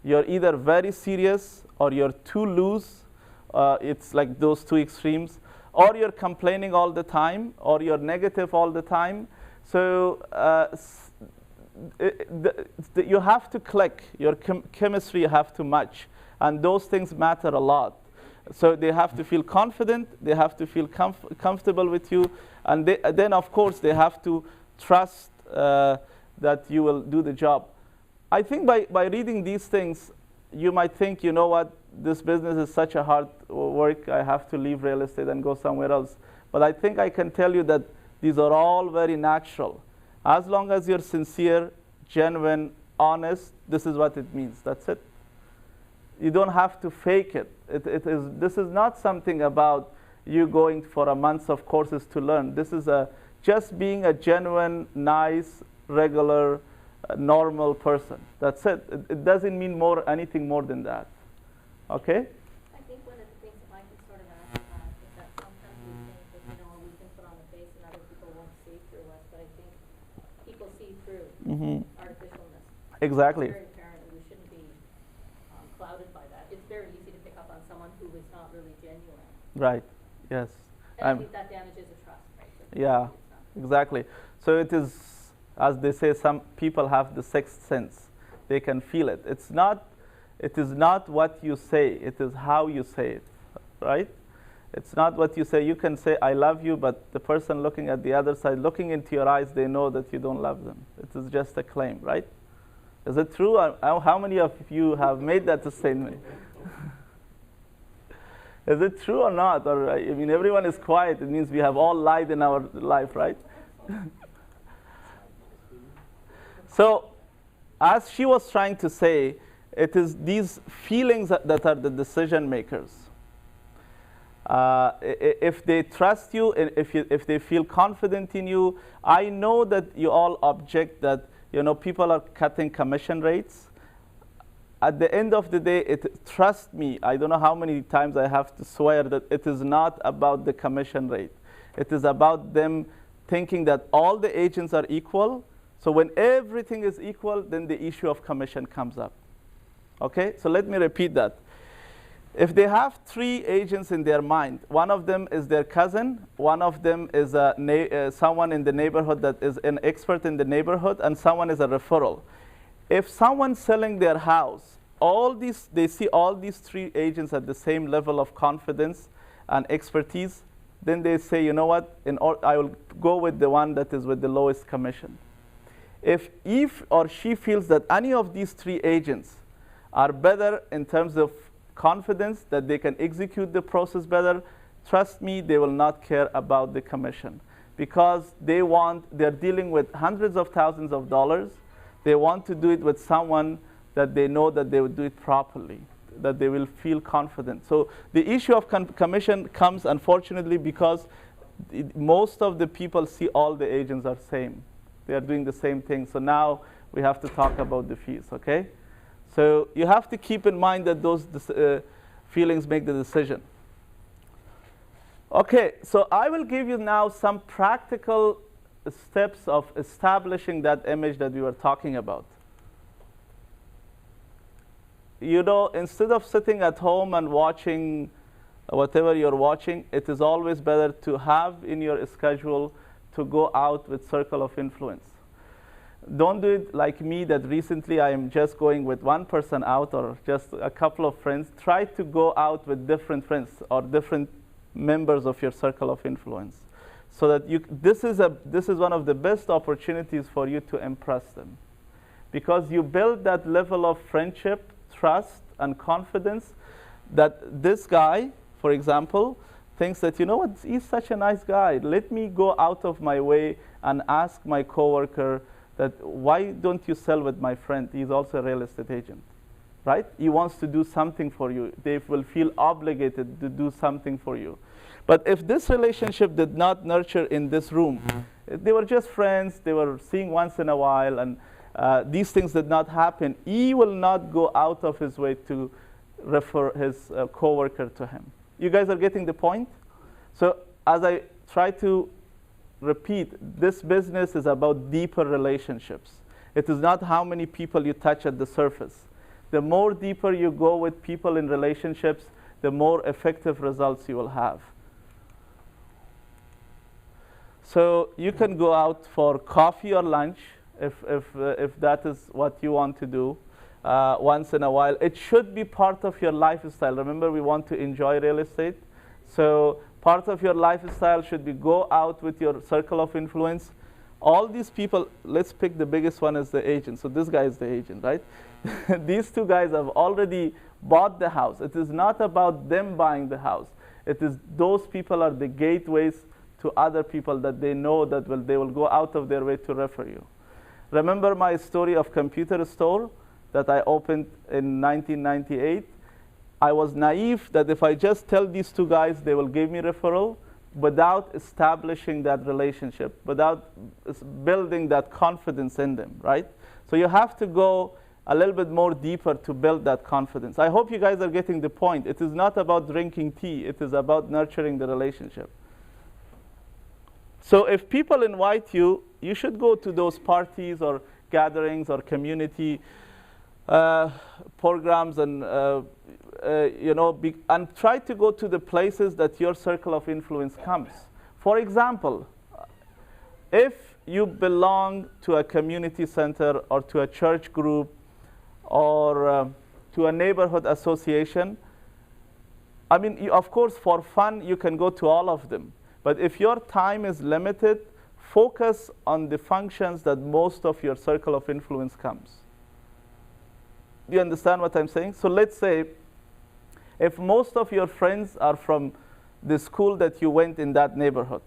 You're either very serious or you're too loose. It's like those two extremes. Or you're complaining all the time, or you're negative all the time. So you have to click. Your chemistry have to match. And those things matter a lot. So they have to feel confident, they have to feel comfortable with you, and then of course they have to trust that you will do the job. I think by reading these things, you might think, you know what, this business is such a hard work, I have to leave real estate and go somewhere else. But I think I can tell you that these are all very natural. As long as you're sincere, genuine, honest, this is what it means, that's it. You don't have to fake it. This is not something about you going for a month of courses to learn. This is just being a genuine, nice, regular, normal person. That's it. It doesn't mean anything more than that. Okay? I think one of the things that I can sort of add is that sometimes we think that, we can put on a face and other people won't see through us, but I think people see through artificialness. Exactly. It's very apparent, and we shouldn't be clouded by that. It's very easy to pick up on someone who is not really genuine. Right. Yes. And I think that damages the trust, right? So yeah, exactly. So it is, as they say, some people have the sixth sense. They can feel it. It is not what you say, it is how you say it, right? It's not what you say. You can say, I love you, but the person looking at the other side, looking into your eyes, they know that you don't love them. It is just a claim, right? Is it true? How many of you have made that statement? Is it true or not? Or, I mean, everyone is quiet. It means we have all lied in our life, right? So, as she was trying to say, it is these feelings that are the decision makers. If they trust you, if they feel confident in you, I know that you all object that people are cutting commission rates. at the end of the day, trust me, I don't know how many times I have to swear that it is not about the commission rate. It is about them thinking that all the agents are equal. So when everything is equal, then the issue of commission comes up. Okay, so let me repeat that. If they have 3 agents in their mind, one of them is their cousin, one of them is someone in the neighborhood that is an expert in the neighborhood, and someone is a referral. If someone's selling their house, they see all these 3 agents at the same level of confidence and expertise, then they say, you know what, I will go with the one that is with the lowest commission. If he or she feels that any of these 3 agents are better in terms of confidence, that they can execute the process better, trust me, they will not care about the commission, because they're dealing with hundreds of thousands of dollars. They want to do it with someone that they know that they would do it properly, that they will feel confident. So the issue of commission comes, unfortunately, because most of the people see all the agents are same. They are doing the same thing. So now we have to talk about the fees, okay? So you have to keep in mind that those feelings make the decision. Okay, so I will give you now some practical steps of establishing that image that we were talking about. You know, instead of sitting at home and watching whatever you're watching, it is always better to have in your schedule to go out with circle of influence. Don't do it like me, that recently I am just going with one person out or just a couple of friends. Try to go out with different friends or different members of your circle of influence, so that this is one of the best opportunities for you to impress them, because you build that level of friendship, trust, and confidence that this guy, for example, thinks that, you know what, he's such a nice guy. Let me go out of my way and ask my coworker that, why don't you sell with my friend? He's also a real estate agent, right? He wants to do something for you. They will feel obligated to do something for you. But if this relationship did not nurture in this room, they were just friends, they were seeing once in a while, and these things did not happen, he will not go out of his way to refer his coworker to him. You guys are getting the point? So as I try to repeat, this business is about deeper relationships. It is not how many people you touch at the surface. The more deeper you go with people in relationships, the more effective results you will have. So you can go out for coffee or lunch if that is what you want to do once in a while. It should be part of your lifestyle. Remember, we want to enjoy real estate. So part of your lifestyle should be go out with your circle of influence. All these people, let's pick the biggest one as the agent. So this guy is the agent, right? These 2 guys have already bought the house. It is not about them buying the house. It is those people are the gateways to other people that they know that they will go out of their way to refer you. Remember my story of computer store that I opened in 1998? I was naive that if I just tell these 2 guys, they will give me referral without establishing that relationship, without building that confidence in them, right? So you have to go a little bit more deeper to build that confidence. I hope you guys are getting the point. It is not about drinking tea. It is about nurturing the relationship. So if people invite you, you should go to those parties or gatherings or community programs, and and try to go to the places that your circle of influence comes. For example, if you belong to a community center or to a church group or to a neighborhood association, I mean, of course, for fun, you can go to all of them. But if your time is limited, focus on the functions that most of your circle of influence comes. Do you understand what I'm saying? So let's say if most of your friends are from the school that you went in that neighborhood,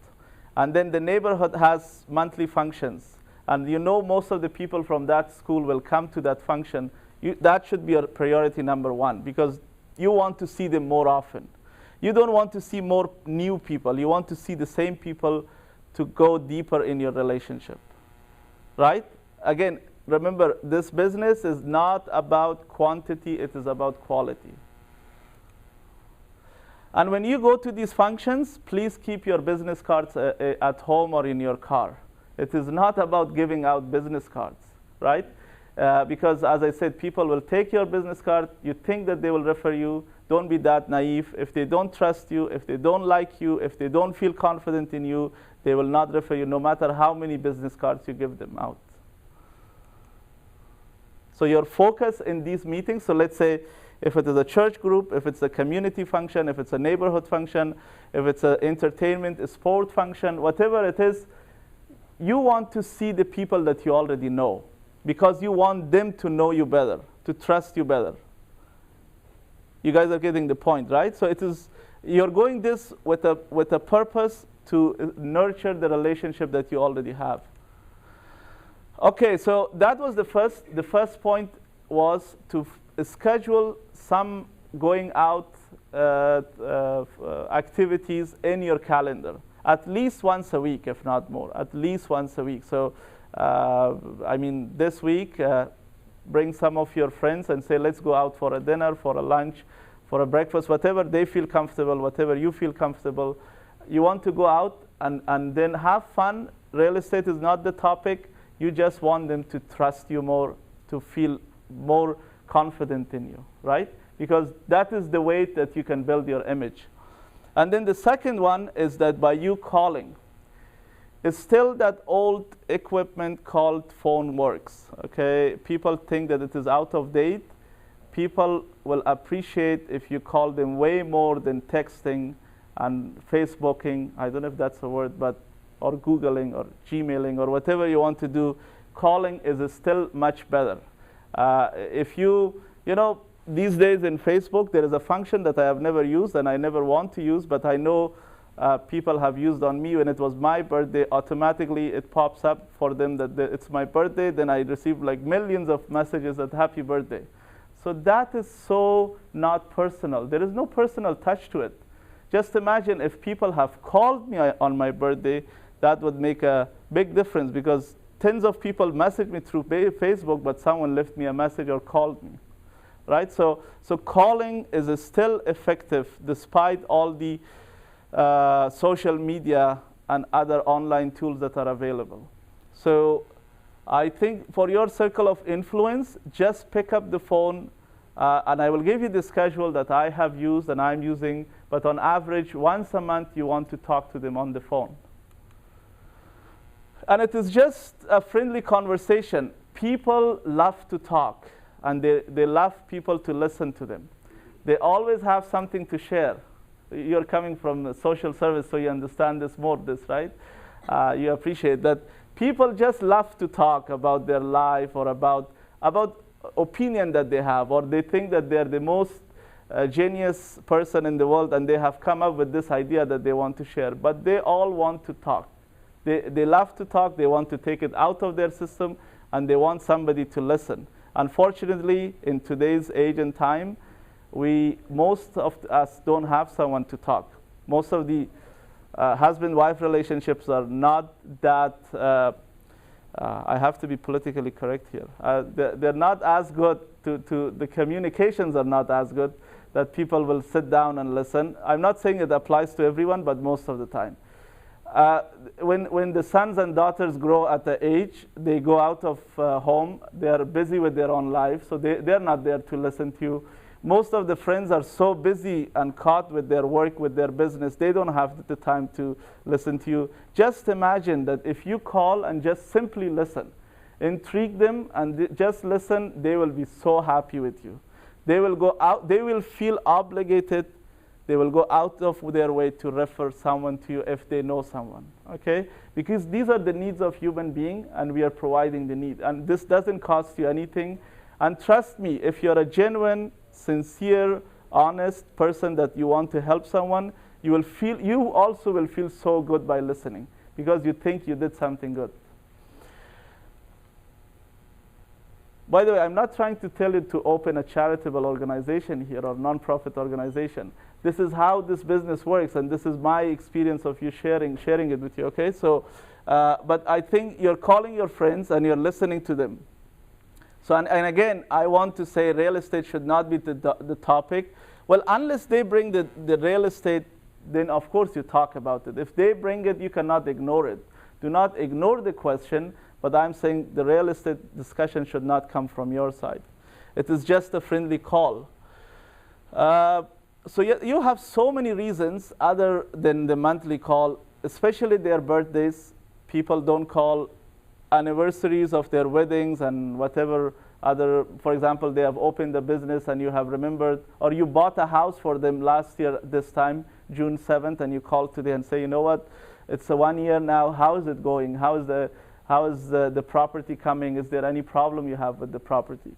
and then the neighborhood has monthly functions, and you know most of the people from that school will come to that function, that should be your priority number 1, because you want to see them more often. You don't want to see more new people. You want to see the same people to go deeper in your relationship, right? Again, remember, this business is not about quantity, it is about quality. And when you go to these functions, please keep your business cards at home or in your car. It is not about giving out business cards, right? Because as I said, people will take your business card, you think that they will refer you. Don't be that naive. If they don't trust you, if they don't like you, if they don't feel confident in you, they will not refer you no matter how many business cards you give them out. So your focus in these meetings, so let's say if it is a church group, if it's a community function, if it's a neighborhood function, if it's an entertainment, a sport function, whatever it is, you want to see the people that you already know because you want them to know you better, to trust you better. You guys are getting the point, right? So it is, you're going this with a purpose to nurture the relationship that you already have. Okay, so that was the first point was to schedule some going out activities in your calendar, at least once a week, if not more, at least once a week. So, I mean, this week, bring some of your friends and say, let's go out for a dinner, for a lunch, for a breakfast, whatever they feel comfortable, whatever you feel comfortable. You want to go out and then have fun. Real estate is not the topic. You just want them to trust you more, to feel more confident in you, right? Because that is the way that you can build your image. And then the second one is that by you calling, it's still that old equipment called phone works, okay? People think that it is out of date. People will appreciate if you call them way more than texting and Facebooking. I don't know if that's a word, but or Googling or Gmailing or whatever you want to do. Calling is still much better. If you know, these days in Facebook, there is a function that I have never used and I never want to use, but I know people have used on me. When it was my birthday, automatically it pops up for them that it's my birthday. Then I receive like millions of messages that happy birthday. So that is so not personal. There is no personal touch to it. Just imagine if people have called me on my birthday, that would make a big difference because tens of people message me through Facebook, but someone left me a message or called me, right? So calling is still effective despite all the social media and other online tools that are available. So I think for your circle of influence, just pick up the phone, and I will give you the schedule that I have used and I'm using, but on average, once a month, you want to talk to them on the phone. And it is just a friendly conversation. People love to talk, and they love people to listen to them. They always have something to share. You're coming from social service, so you understand this more, right? You appreciate that. People just love to talk about their life or about opinion that they have, or they think that they're the most genius person in the world, and they have come up with this idea that they want to share. But they all want to talk. They love to talk. They want to take it out of their system, and they want somebody to listen. Unfortunately, in today's age and time, most of us don't have someone to talk. Most of the husband-wife relationships are not that, I have to be politically correct here. They're not as good, the communications are not as good that people will sit down and listen. I'm not saying it applies to everyone, but most of the time. When the sons and daughters grow at the age, they go out of home, they are busy with their own life, so they're not there to listen to you. Most of the friends are so busy and caught with their work, with their business, they don't have the time to listen to you. Just imagine that if you call and just simply listen, intrigue them and just listen, they will be so happy with you. They will go out, they will feel obligated. They will go out of their way to refer someone to you if they know someone, okay? Because these are the needs of human being, and we are providing the need. And this doesn't cost you anything. And trust me, if you're a genuine, sincere, honest person that you want to help someone, you also will feel so good by listening because you think you did something good. By the way, I'm not trying to tell you to open a charitable organization here or nonprofit organization. This is how this business works, and this is my experience of you sharing it with you, okay? So, but I think you're calling your friends and you're listening to them. So, and again, I want to say real estate should not be the topic. Well, unless they bring the real estate, then of course you talk about it. If they bring it, you cannot ignore it. Do not ignore the question, but I'm saying the real estate discussion should not come from your side. It is just a friendly call. So you have so many reasons other than the monthly call, especially their birthdays. People don't call, anniversaries of their weddings and whatever other, for example, they have opened a business and you have remembered, or you bought a house for them last year this time, June 7th, and you call today and say, you know what, it's 1 year now, how is it going? How is the property coming? Is there any problem you have with the property?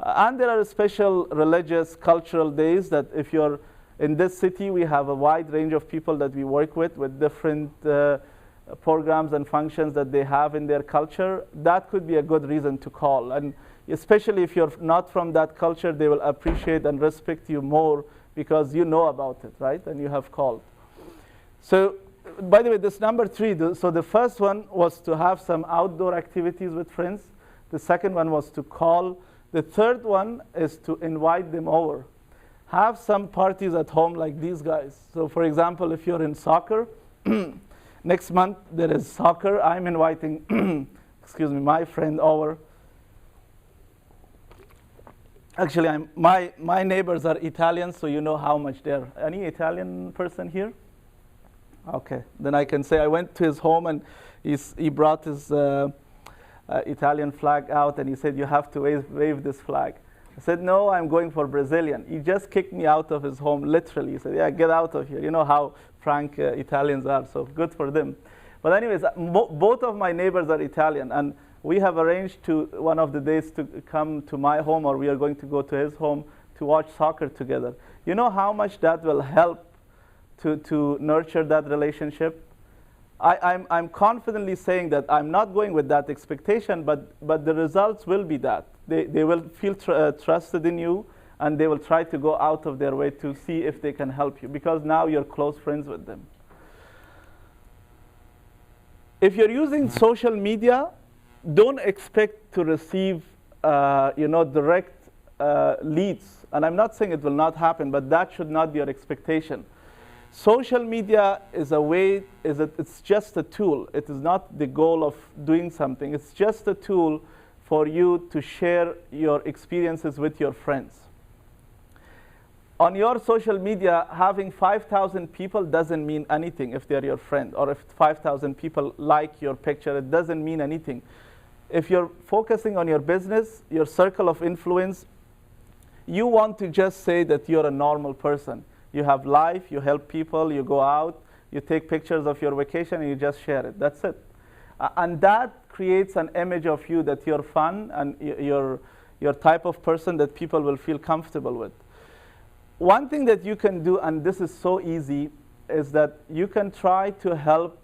And there are special religious, cultural days that if you're in this city, we have a wide range of people that we work with different programs and functions that they have in their culture. That could be a good reason to call. And especially if you're not from that culture, they will appreciate and respect you more because you know about it, right? And you have called. So, by the way, this number 3, so the first one was to have some outdoor activities with friends. The second one was to call. The third one is to invite them over. Have some parties at home like these guys. So for example, if you're in soccer, next month there is soccer. I'm inviting, excuse me, my friend over. Actually, my neighbors are Italian, so you know how much they're. Any Italian person here? Okay, then I can say I went to his home and he brought his Italian flag out and he said, you have to wave this flag. I said, no, I'm going for Brazilian. He just kicked me out of his home, literally. He said, yeah, get out of here. You know how frank Italians are, so good for them. But anyways, both of my neighbors are Italian, and we have arranged to one of the days to come to my home, or we are going to go to his home to watch soccer together. You know how much that will help to nurture that relationship? I'm confidently saying that I'm not going with that expectation, but the results will be that. They will feel trusted in you, and they will try to go out of their way to see if they can help you, because now you're close friends with them. If you're using social media, don't expect to receive direct leads. And I'm not saying it will not happen, but that should not be your expectation. Social media is a way, it's just a tool. It is not the goal of doing something. It's just a tool for you to share your experiences with your friends. On your social media, having 5,000 people doesn't mean anything if they're your friend, or if 5,000 people like your picture, it doesn't mean anything. If you're focusing on your business, your circle of influence, you want to just say that you're a normal person. You have life, you help people, you go out, you take pictures of your vacation, and you just share it. That's it. And that creates an image of you that you're fun and you're type of person that people will feel comfortable with. One thing that you can do, and this is so easy, is that you can try to help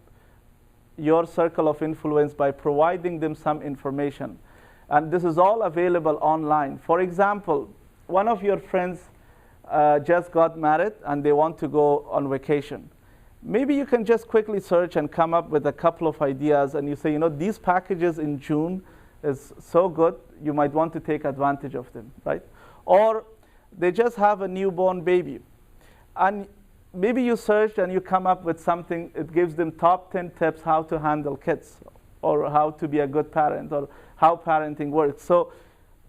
your circle of influence by providing them some information. And this is all available online. For example, one of your friends just got married and they want to go on vacation. Maybe you can just quickly search and come up with a couple of ideas, and you say, you know, these packages in June is so good, you might want to take advantage of them, right? Or they just have a newborn baby. And maybe you search and you come up with something, it gives them top 10 tips how to handle kids, or how to be a good parent, or how parenting works. So,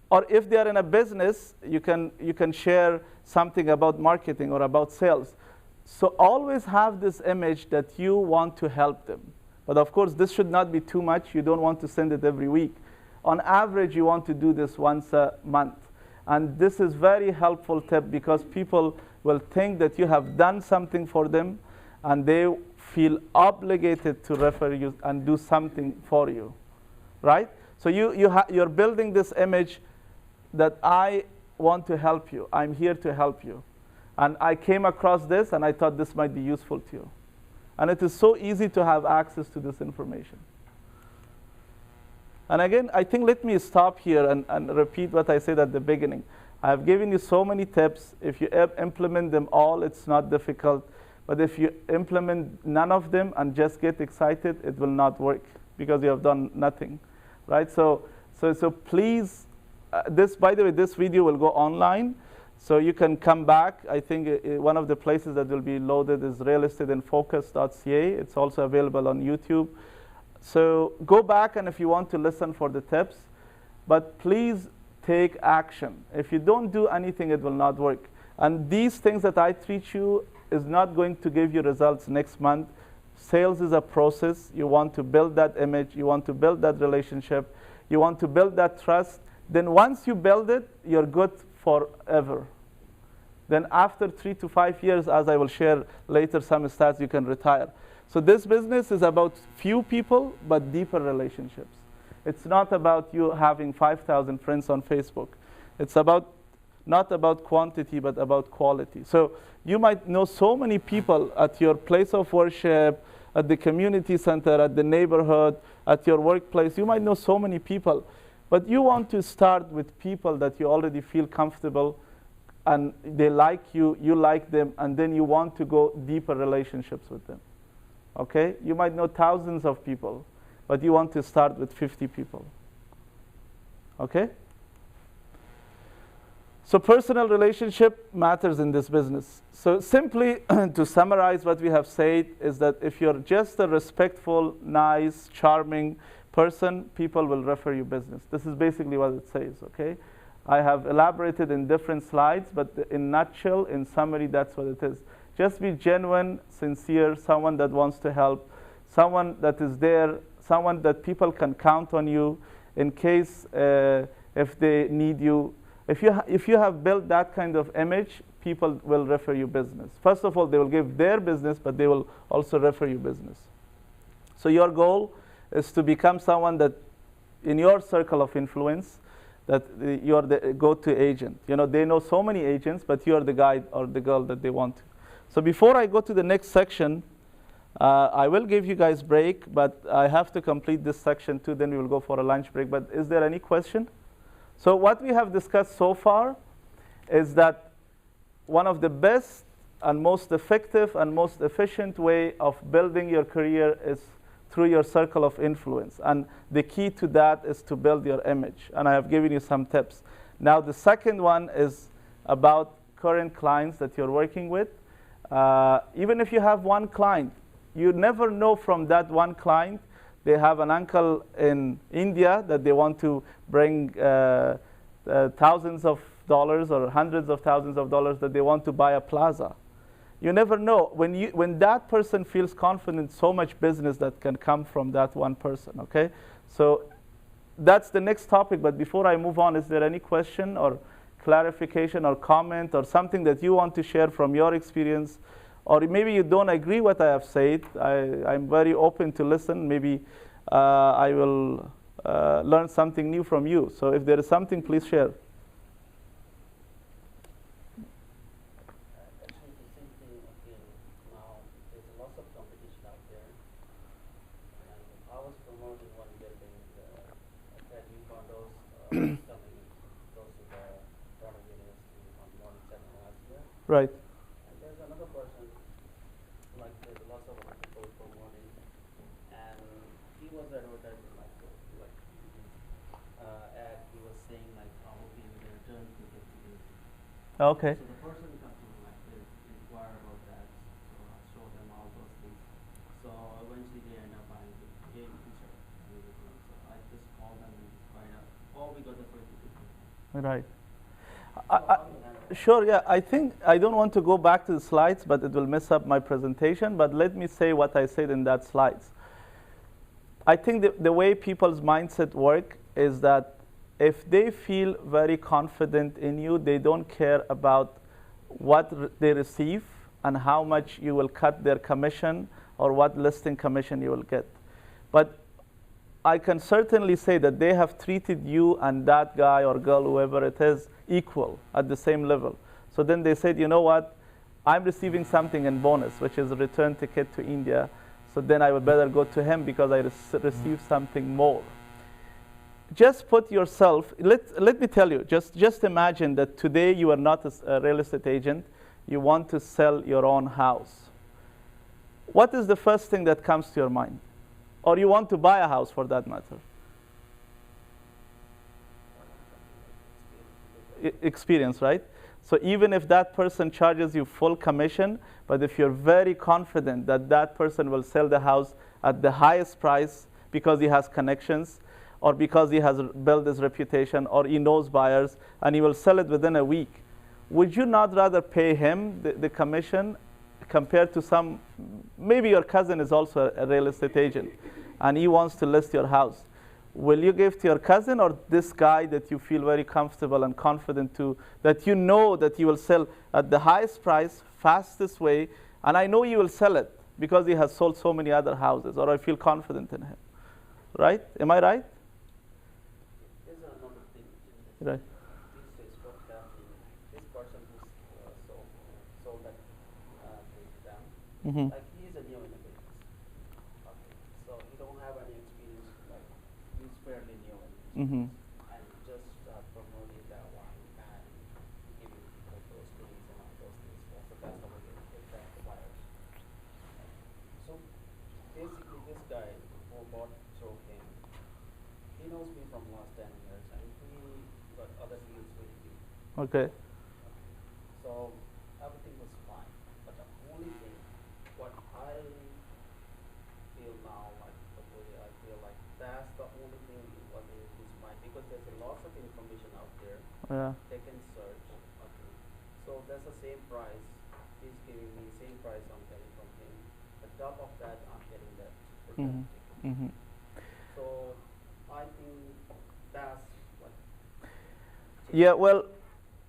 or if they are in a business, you can share something about marketing or about sales. So always have this image that you want to help them. But of course, this should not be too much. You don't want to send it every week. On average, you want to do this once a month. And this is very helpful tip, because people will think that you have done something for them, and they feel obligated to refer you and do something for you, right? So you're building this image that I want to help you. I'm here to help you. And I came across this, and I thought this might be useful to you. And it is so easy to have access to this information. And again, I think let me stop here and repeat what I said at the beginning. I have given you so many tips. If you implement them all, it's not difficult. But if you implement none of them and just get excited, it will not work, because you have done nothing, right? So please by the way, this video will go online, so you can come back. I think one of the places that will be loaded is realestateinfocus.ca. It's also available on YouTube. So go back, and if you want to listen for the tips, but please take action. If you don't do anything, it will not work. And these things that I teach you is not going to give you results next month. Sales is a process. You want to build that image. You want to build that relationship. You want to build that trust. Then once you build it, you're good forever. Then after 3 to 5 years, as I will share later some stats, you can retire. So this business is about few people, but deeper relationships. It's not about you having 5,000 friends on Facebook. It's about not about quantity, but about quality. So you might know so many people at your place of worship, at the community center, at the neighborhood, at your workplace. You might know so many people, but you want to start with people that you already feel comfortable and they like you, you like them, and then you want to go deeper relationships with them. Okay? You might know thousands of people, but you want to start with 50 people. Okay? So personal relationship matters in this business. So simply to summarize what we have said is that if you're just a respectful, nice, charming person, people will refer you business. This is basically what it says, okay? I have elaborated in different slides, but in nutshell, in summary, that's what it is. Just be genuine, sincere, someone that wants to help, someone that is there, someone that people can count on you in case if they need you. If you have built that kind of image, people will refer you business. First of all, they will give their business, but they will also refer you business. So your goal is to become someone that, in your circle of influence, that you're the go-to agent. You know, they know so many agents, but you're the guy or the girl that they want to. So before I go to the next section, I will give you guys break, but I have to complete this section too, then we will go for a lunch break. But is there any question? So what we have discussed so far is that one of the best and most effective and most efficient way of building your career is through your circle of influence. And the key to that is to build your image. And I have given you some tips. Now the second one is about current clients that you're working with. Even if you have one client, you never know from that one client. They have an uncle in India that they want to bring thousands of dollars or hundreds of thousands of dollars that they want to buy a plaza. You never know. When that person feels confident, so much business that can come from that one person, okay? So that's the next topic, but before I move on, is there any question or clarification or comment or something that you want to share from your experience? Or maybe you don't agree what I have said. I'm very open to listen. Maybe I will learn something new from you. So if there is something, please share. Actually, the same thing again. Now, there's a lot of competition out there. And I was promoting one building, that new condos coming close to the Toronto University on Morning 7 last year. Right. And there's another person, like there's lots of other people promoting, and he was advertising like ad. He was saying like how he will return to the community. Okay. So the person comes to like they inquire about that. So I show them all those things. So eventually they end up buying the game insert and everything. So I just call them and find out. Oh, we got the first ticket. Right. So how do you handle that? Sure, yeah. I think I don't want to go back to the slides, but it will mess up my presentation. But let me say what I said in that slides. I think the way people's mindset work is that if they feel very confident in you, they don't care about what they receive and how much you will cut their commission or what listing commission you will get. But I can certainly say that they have treated you and that guy or girl, whoever it is, equal at the same level. So then they said, you know what, I'm receiving something in bonus, which is a return ticket to India. So then I would better go to him because I received something more. Just put yourself, let me tell you, just imagine that today you are not a real estate agent. You want to sell your own house. What is the first thing that comes to your mind? Or you want to buy a house for that matter? experience, right? So even if that person charges you full commission, but if you're very confident that that person will sell the house at the highest price because he has connections, or because he has built his reputation, or he knows buyers, and he will sell it within a week, would you not rather pay him the commission compared to some, maybe your cousin is also a real estate agent, and he wants to list your house? Will you give to your cousin or this guy that you feel very comfortable and confident to, that you know that he will sell at the highest price, fastest way, and I know you will sell it because he has sold so many other houses, or I feel confident in him, right? Am I right? There's another thing in this. Right. These days, what's happening? This person who's sold that to them, Mm-hmm. like he's a new in the business. Okay, so he don't have any experience. Like he's fairly new in the Mm-hmm. business, and just promoting that one and giving people those things and all those things. That's the best way to attract the buyers. So basically, this guy who bought through him, he knows me from last 10 years, and he got other deals with me. Okay. So everything was fine. But the only thing, what I feel now, like the way I feel like that's the only thing was in his mind, because there's a lot of information out there. Yeah. They can search. Okay. So that's the same price. He's giving me the same price I'm getting from him. On top of that, I'm getting that Mm-hmm. percentage. Mm-hmm. So I think that's what. Yeah, well,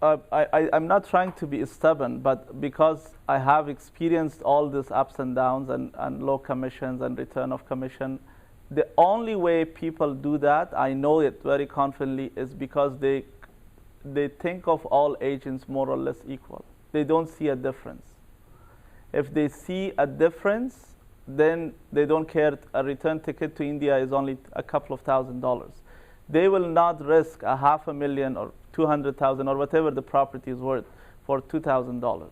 I'm not trying to be stubborn, but because I have experienced all these ups and downs and low commissions and return of commission, the only way people do that, I know it very confidently, is because they think of all agents more or less equal. They don't see a difference. If they see a difference, then they don't care. A return ticket to India is only a couple of $1,000s. They will not risk $500,000 or $200,000 or whatever the property is worth for $2,000.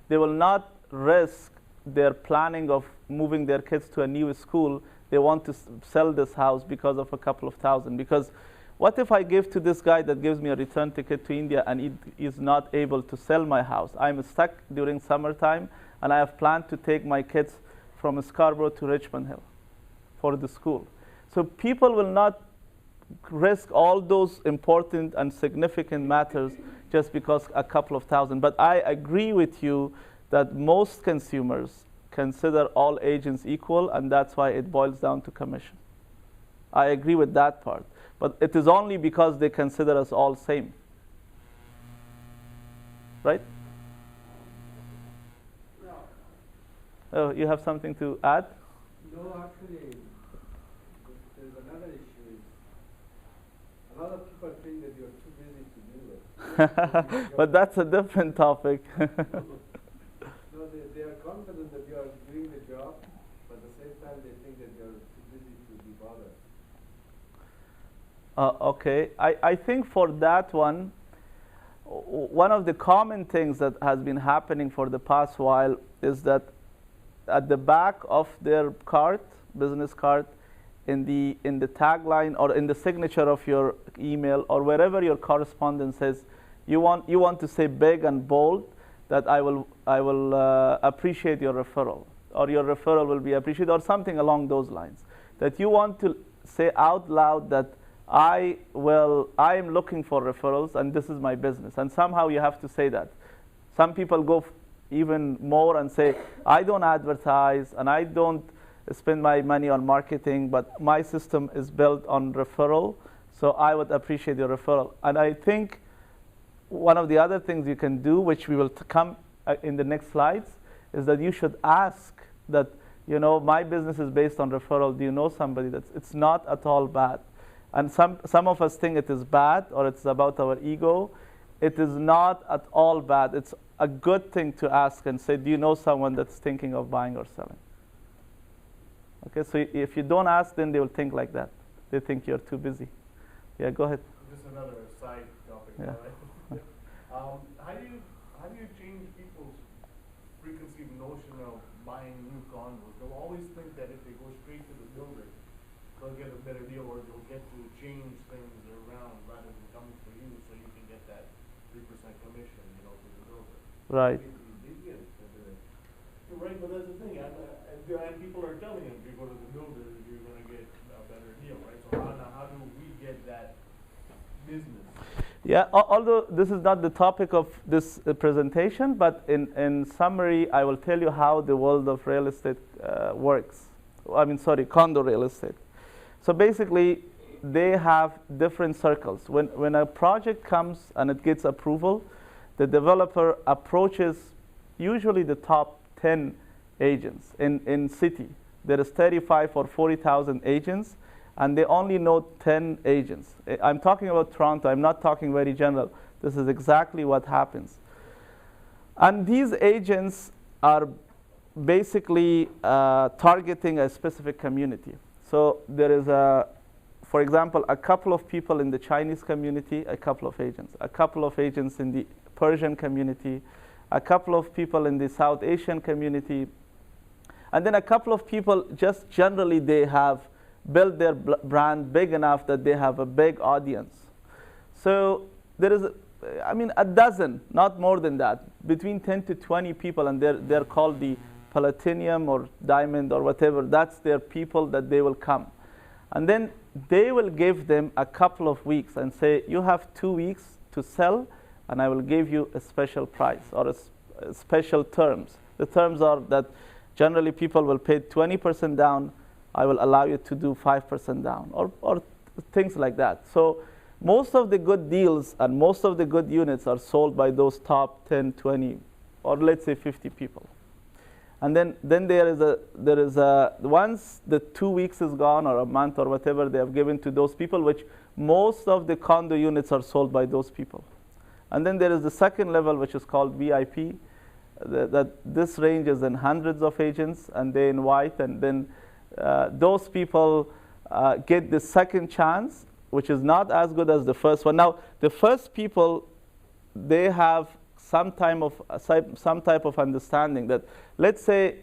They will not risk their planning of moving their kids to a new school. They want to sell this house because of a couple of thousand. Because what if I give to this guy that gives me a return ticket to India and he is not able to sell my house? I'm stuck during summertime, and I have planned to take my kids from Scarborough to Richmond Hill for the school. So people will not risk all those important and significant matters just because a couple of thousand. But I agree with you that most consumers consider all agents equal, and that's why it boils down to commission. I agree with that part. But it is only because they consider us all same. Right? No, Oh, you have something to add? no, actually, there's another issue. A lot of people think that you're too busy to do it. But that's a different topic. No, they are confident that you are doing the job, but at the same time they think that you're too busy to be bothered. Okay, I think for that one of the common things that has been happening for the past while is that at the back of their card, business card, in the tagline or in the signature of your email or wherever your correspondence is, you want to say big and bold that I will appreciate your referral, or your referral will be appreciated, or something along those lines. That you want to say out loud that I am looking for referrals and this is my business, and somehow you have to say that. Some people go even more and say, I don't advertise and I don't spend my money on marketing, but my system is built on referral, so I would appreciate your referral. And I think one of the other things you can do, which we will come in the next slides, is that you should ask that, my business is based on referral. Do you know somebody it's not at all bad? And some of us think it is bad or it's about our ego. It is not at all bad. It's a good thing to ask and say, do you know someone that's thinking of buying or selling? Okay, so if you don't ask, then they will think like that. They think you're too busy. Yeah, go ahead. Just another side topic, Yeah. right? How do you change people's preconceived notion of buying new condos? They'll always think that if they go straight to the builder, they'll get a better deal, or they'll get to change things around rather than coming for you so you can get that commission, you know, to the builder. Right. They get it. Right, but that's the thing, and people are telling him, if you go to the builder, you're gonna get a better deal, right? So how do we get that business? Yeah, although this is not the topic of this presentation, but in summary, I will tell you how the world of real estate works. I mean, sorry, condo real estate. So basically, they have different circles. When a project comes and it gets approval, the developer approaches usually the top 10 agents in city. There is 35 or 40,000 agents, and they only know 10 agents. I'm talking about Toronto. I'm not talking very general. This is exactly what happens. And these agents are basically targeting a specific community. So there is, for example, a couple of people in the Chinese community, a couple of agents in the Persian community, a couple of people in the South Asian community, and then a couple of people just generally they have built their brand big enough that they have a big audience. So there is, a dozen, not more than that, between 10 to 20 people, and they're called the platinum or diamond or whatever. That's their people that they will come. And then they will give them a couple of weeks and say, you have 2 weeks to sell, and I will give you a special price or a special terms. The terms are that generally people will pay 20% down. I will allow you to do 5% down or things like that. So most of the good deals and most of the good units are sold by those top 10, 20, or let's say 50 people. And then there is a once the 2 weeks is gone or a month or whatever they have given to those people, which most of the condo units are sold by those people. And then there is the second level, which is called VIP. That this ranges in hundreds of agents, and they invite, and then those people get the second chance, which is not as good as the first one. Now, the first people, they have some type of understanding that, let's say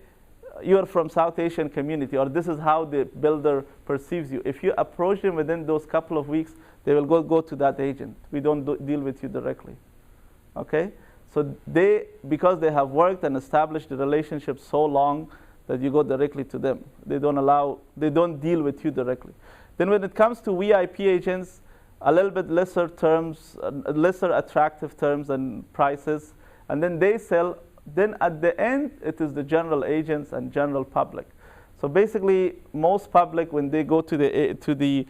you are from South Asian community, or this is how the builder perceives you. If you approach them within those couple of weeks, they will go to that agent. We don't deal with you directly. Okay? So because they have worked and established the relationship so long that you go directly to them. They don't deal with you directly. Then when it comes to VIP agents, a little bit lesser terms, lesser attractive terms and prices, and then they sell. Then at the end, it is the general agents and general public. So basically, most public, when they go to the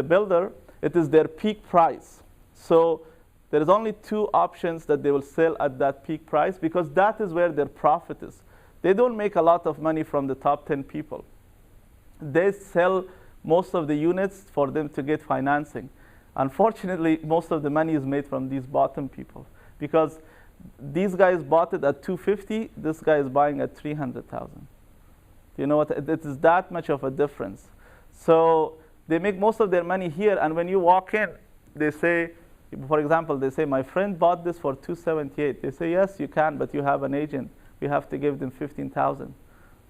builder, it is their peak price. So there is only 2 options that they will sell at that peak price, because that is where their profit is. They don't make a lot of money from the top 10 people. They sell most of the units for them to get financing. Unfortunately, most of the money is made from these bottom people, because these guys bought it at $250, this guy is buying at $300,000. You know what? It is that much of a difference. So they make most of their money here, and when you walk in, they say, for example, they say, my friend bought this for $278. They say, yes, you can, but you have an agent. You have to give them $15,000.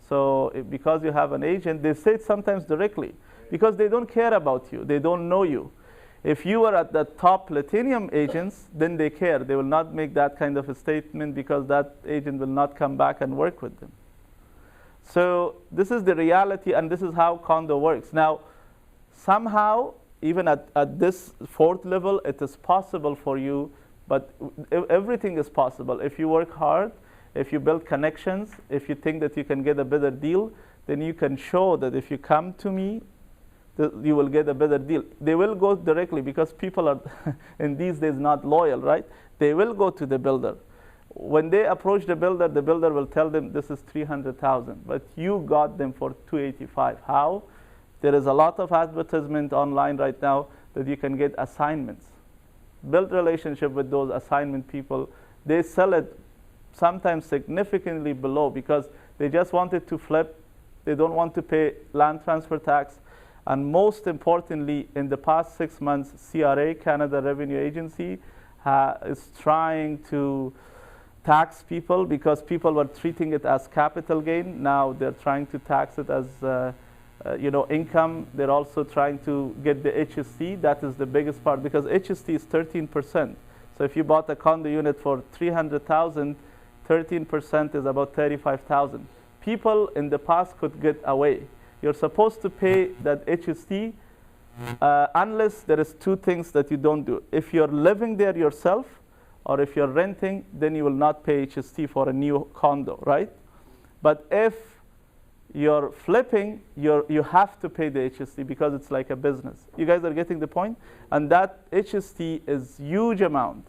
So because you have an agent, they say it sometimes directly, because they don't care about you. They don't know you. If you are at the top platinum agents, then they care. They will not make that kind of a statement, because that agent will not come back and work with them. So this is the reality, and this is how condo works. Now, somehow, even at this 4th level, it is possible for you, but everything is possible. If you work hard, if you build connections, if you think that you can get a better deal, then you can show that if you come to me, you will get a better deal. They will go directly, because people are, in these days, not loyal, right? They will go to the builder. When they approach the builder will tell them this is $300,000, but you got them for $285. How? There is a lot of advertisement online right now that you can get assignments. Build relationship with those assignment people. They sell it sometimes significantly below, because they just wanted to flip. They don't want to pay land transfer tax. And most importantly, in the past 6 months, CRA, Canada Revenue Agency, is trying to tax people, because people were treating it as capital gain. Now they're trying to tax it as income. They're also trying to get the HST. That is the biggest part because HST is 13%. So if you bought a condo unit for 300,000, 13% is about 35,000. People in the past could get away. You're supposed to pay that HST unless there is two things that you don't do. If you're living there yourself or if you're renting, then you will not pay HST for a new condo, right? But if you're flipping, you have to pay the HST because it's like a business. You guys are getting the point? And that HST is huge amount.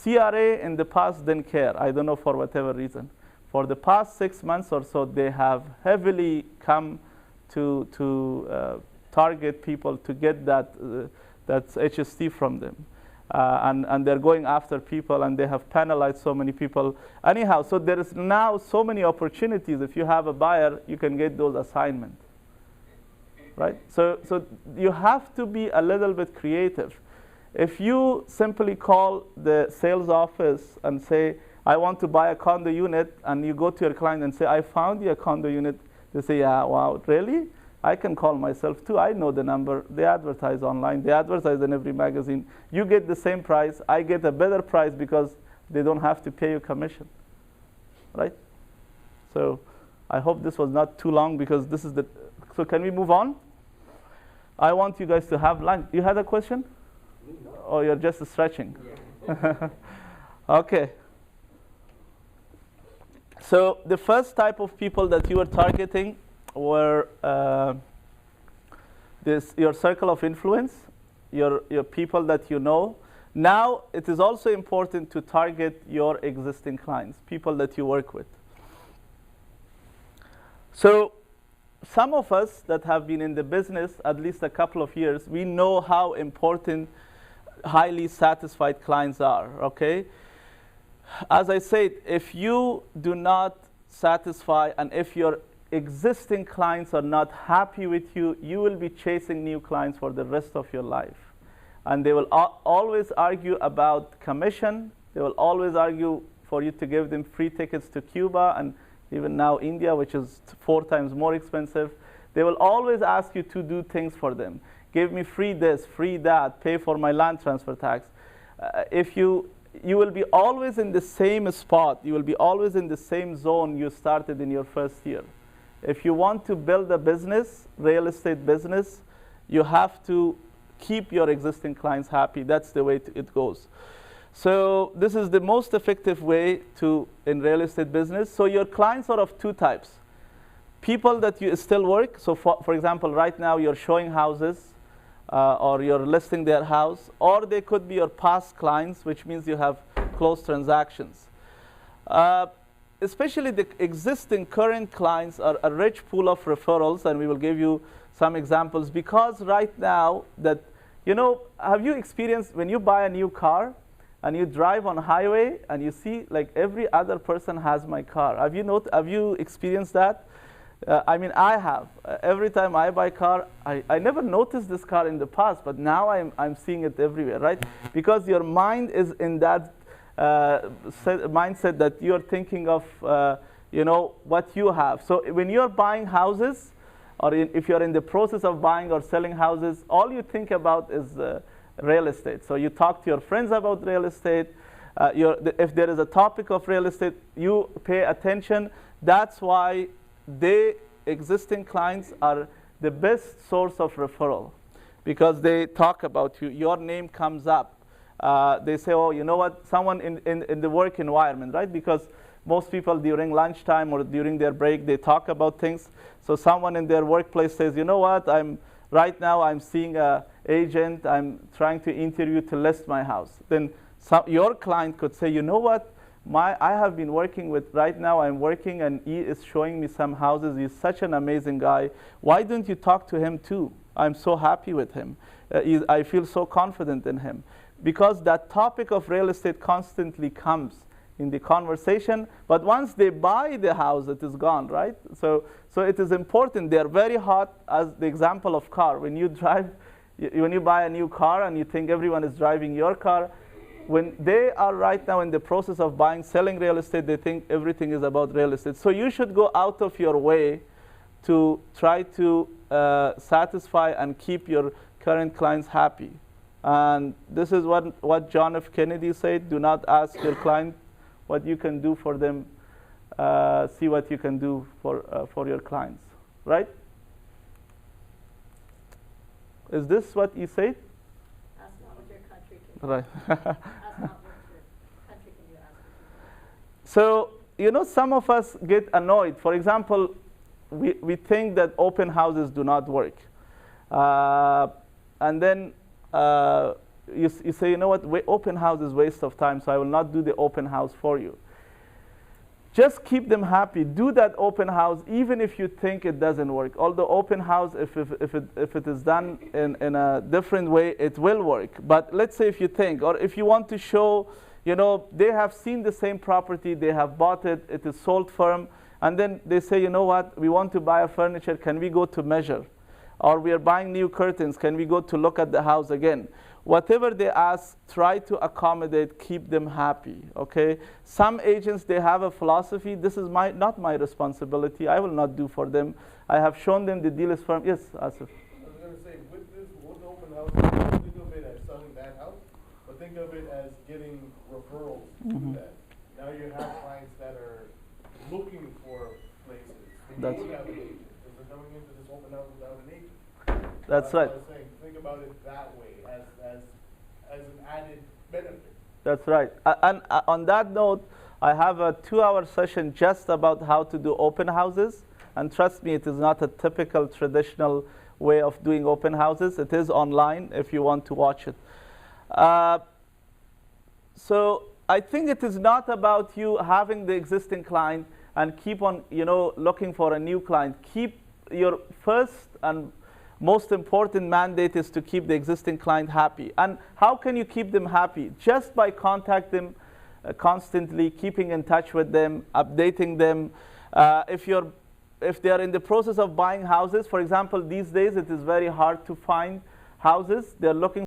CRA in the past didn't care. I don't know for whatever reason. For the past 6 months or so, they have heavily come to target people to get that HST from them. And they're going after people, and they have penalized so many people. Anyhow, so there is now so many opportunities. If you have a buyer, you can get those assignments, right? So you have to be a little bit creative. If you simply call the sales office and say, I want to buy a condo unit, and you go to your client and say, I found you a condo unit, they say, yeah, wow, really? I can call myself too. I know the number. They advertise online. They advertise in every magazine. You get the same price. I get a better price because they don't have to pay you commission, right? So I hope this was not too long because this is the, so can we move on? I want you guys to have lunch. You had a question? No. Or you're just stretching? Yeah. Okay. So the first type of people that you were targeting were your circle of influence, your people that you know. Now it is also important to target your existing clients, people that you work with. So some of us that have been in the business at least a couple of years, we know how important highly satisfied clients are, okay? As I said, if you do not satisfy and if your existing clients are not happy with you, you will be chasing new clients for the rest of your life. And they will always argue about commission. They will always argue for you to give them free tickets to Cuba and even now India, which is 4 times more expensive. They will always ask you to do things for them. Give me free this, free that, pay for my land transfer tax. If you will be always in the same spot. You will be always in the same zone you started in your first year. If you want to build a business, real estate business, you have to keep your existing clients happy. That's the way it goes. So this is the most effective way in real estate business. So your clients are of 2 types. People that you still work. So for example, right now you're showing houses or you're listing their house. Or they could be your past clients, which means you have closed transactions. Especially the existing current clients are a rich pool of referrals, and we will give you some examples because right now that, have you experienced when you buy a new car and you drive on highway and you see like every other person has my car? Have you experienced that? I mean, I have. Every time I buy a car, I never noticed this car in the past, but now I'm seeing it everywhere, right? Because your mind is in that mindset that you're thinking of, what you have. So when you're buying houses, or if you're in the process of buying or selling houses, all you think about is real estate. So you talk to your friends about real estate. If there is a topic of real estate, you pay attention. That's why existing clients are the best source of referral because they talk about you. Your name comes up. They say, oh, you know what, someone in the work environment, right? Because most people during lunchtime or during their break, they talk about things. So someone in their workplace says, you know what, right now I'm seeing an agent, I'm trying to interview to list my house. Then your client could say, you know what, I have been working with, right now I'm working and he is showing me some houses. He's such an amazing guy. Why don't you talk to him too? I'm so happy with him. I feel so confident in him. Because that topic of real estate constantly comes in the conversation, but once they buy the house, it is gone, right? So it is important. They are very hot, as the example of car. When you buy a new car and you think everyone is driving your car, when they are right now in the process of selling real estate, they think everything is about real estate. So you should go out of your way to try to satisfy and keep your current clients happy. And this is what John F. Kennedy said: do not ask your client what you can do for them, see what you can do for your clients, right? Is this what he said? Ask not what your country can do. Right. Ask not what your country can do. Ask. So, you know, some of us get annoyed. For example, we think that open houses do not work. And then you say, you know what, open house is waste of time, so I will not do the open house for you. Just keep them happy. Do that open house even if you think it doesn't work. Although open house, if it is done in a different way, it will work. But let's say if you think, or if you want to show, you know, they have seen the same property, they have bought it, it is sold firm, and then they say, you know what, we want to buy a furniture, can we go to measure? Or we are buying new curtains, can we go to look at the house again? Whatever they ask, try to accommodate, keep them happy, okay? Some agents, they have a philosophy, this is not my responsibility, I will not do for them. I have shown them the deal is firm. Yes, Asif. I was going to say, with the open house, don't think of it as selling that house, but think of it as getting referrals to that. Now you have clients that are looking for places. They don't have an agent, because they're coming into this open house without an agent. That's right. I was saying, think about it that way, as an added benefit. That's right. And on that note, I have a 2-hour session just about how to do open houses. And trust me, it is not a typical traditional way of doing open houses. It is online if you want to watch it. So I think it is not about you having the existing client and keep on, you know, looking for a new client. Keep your first and most important mandate is to keep the existing client happy. And how can you keep them happy? Just by contacting them constantly, keeping in touch with them, updating them. If they are in the process of buying houses, for example, these days it is very hard to find houses. They're looking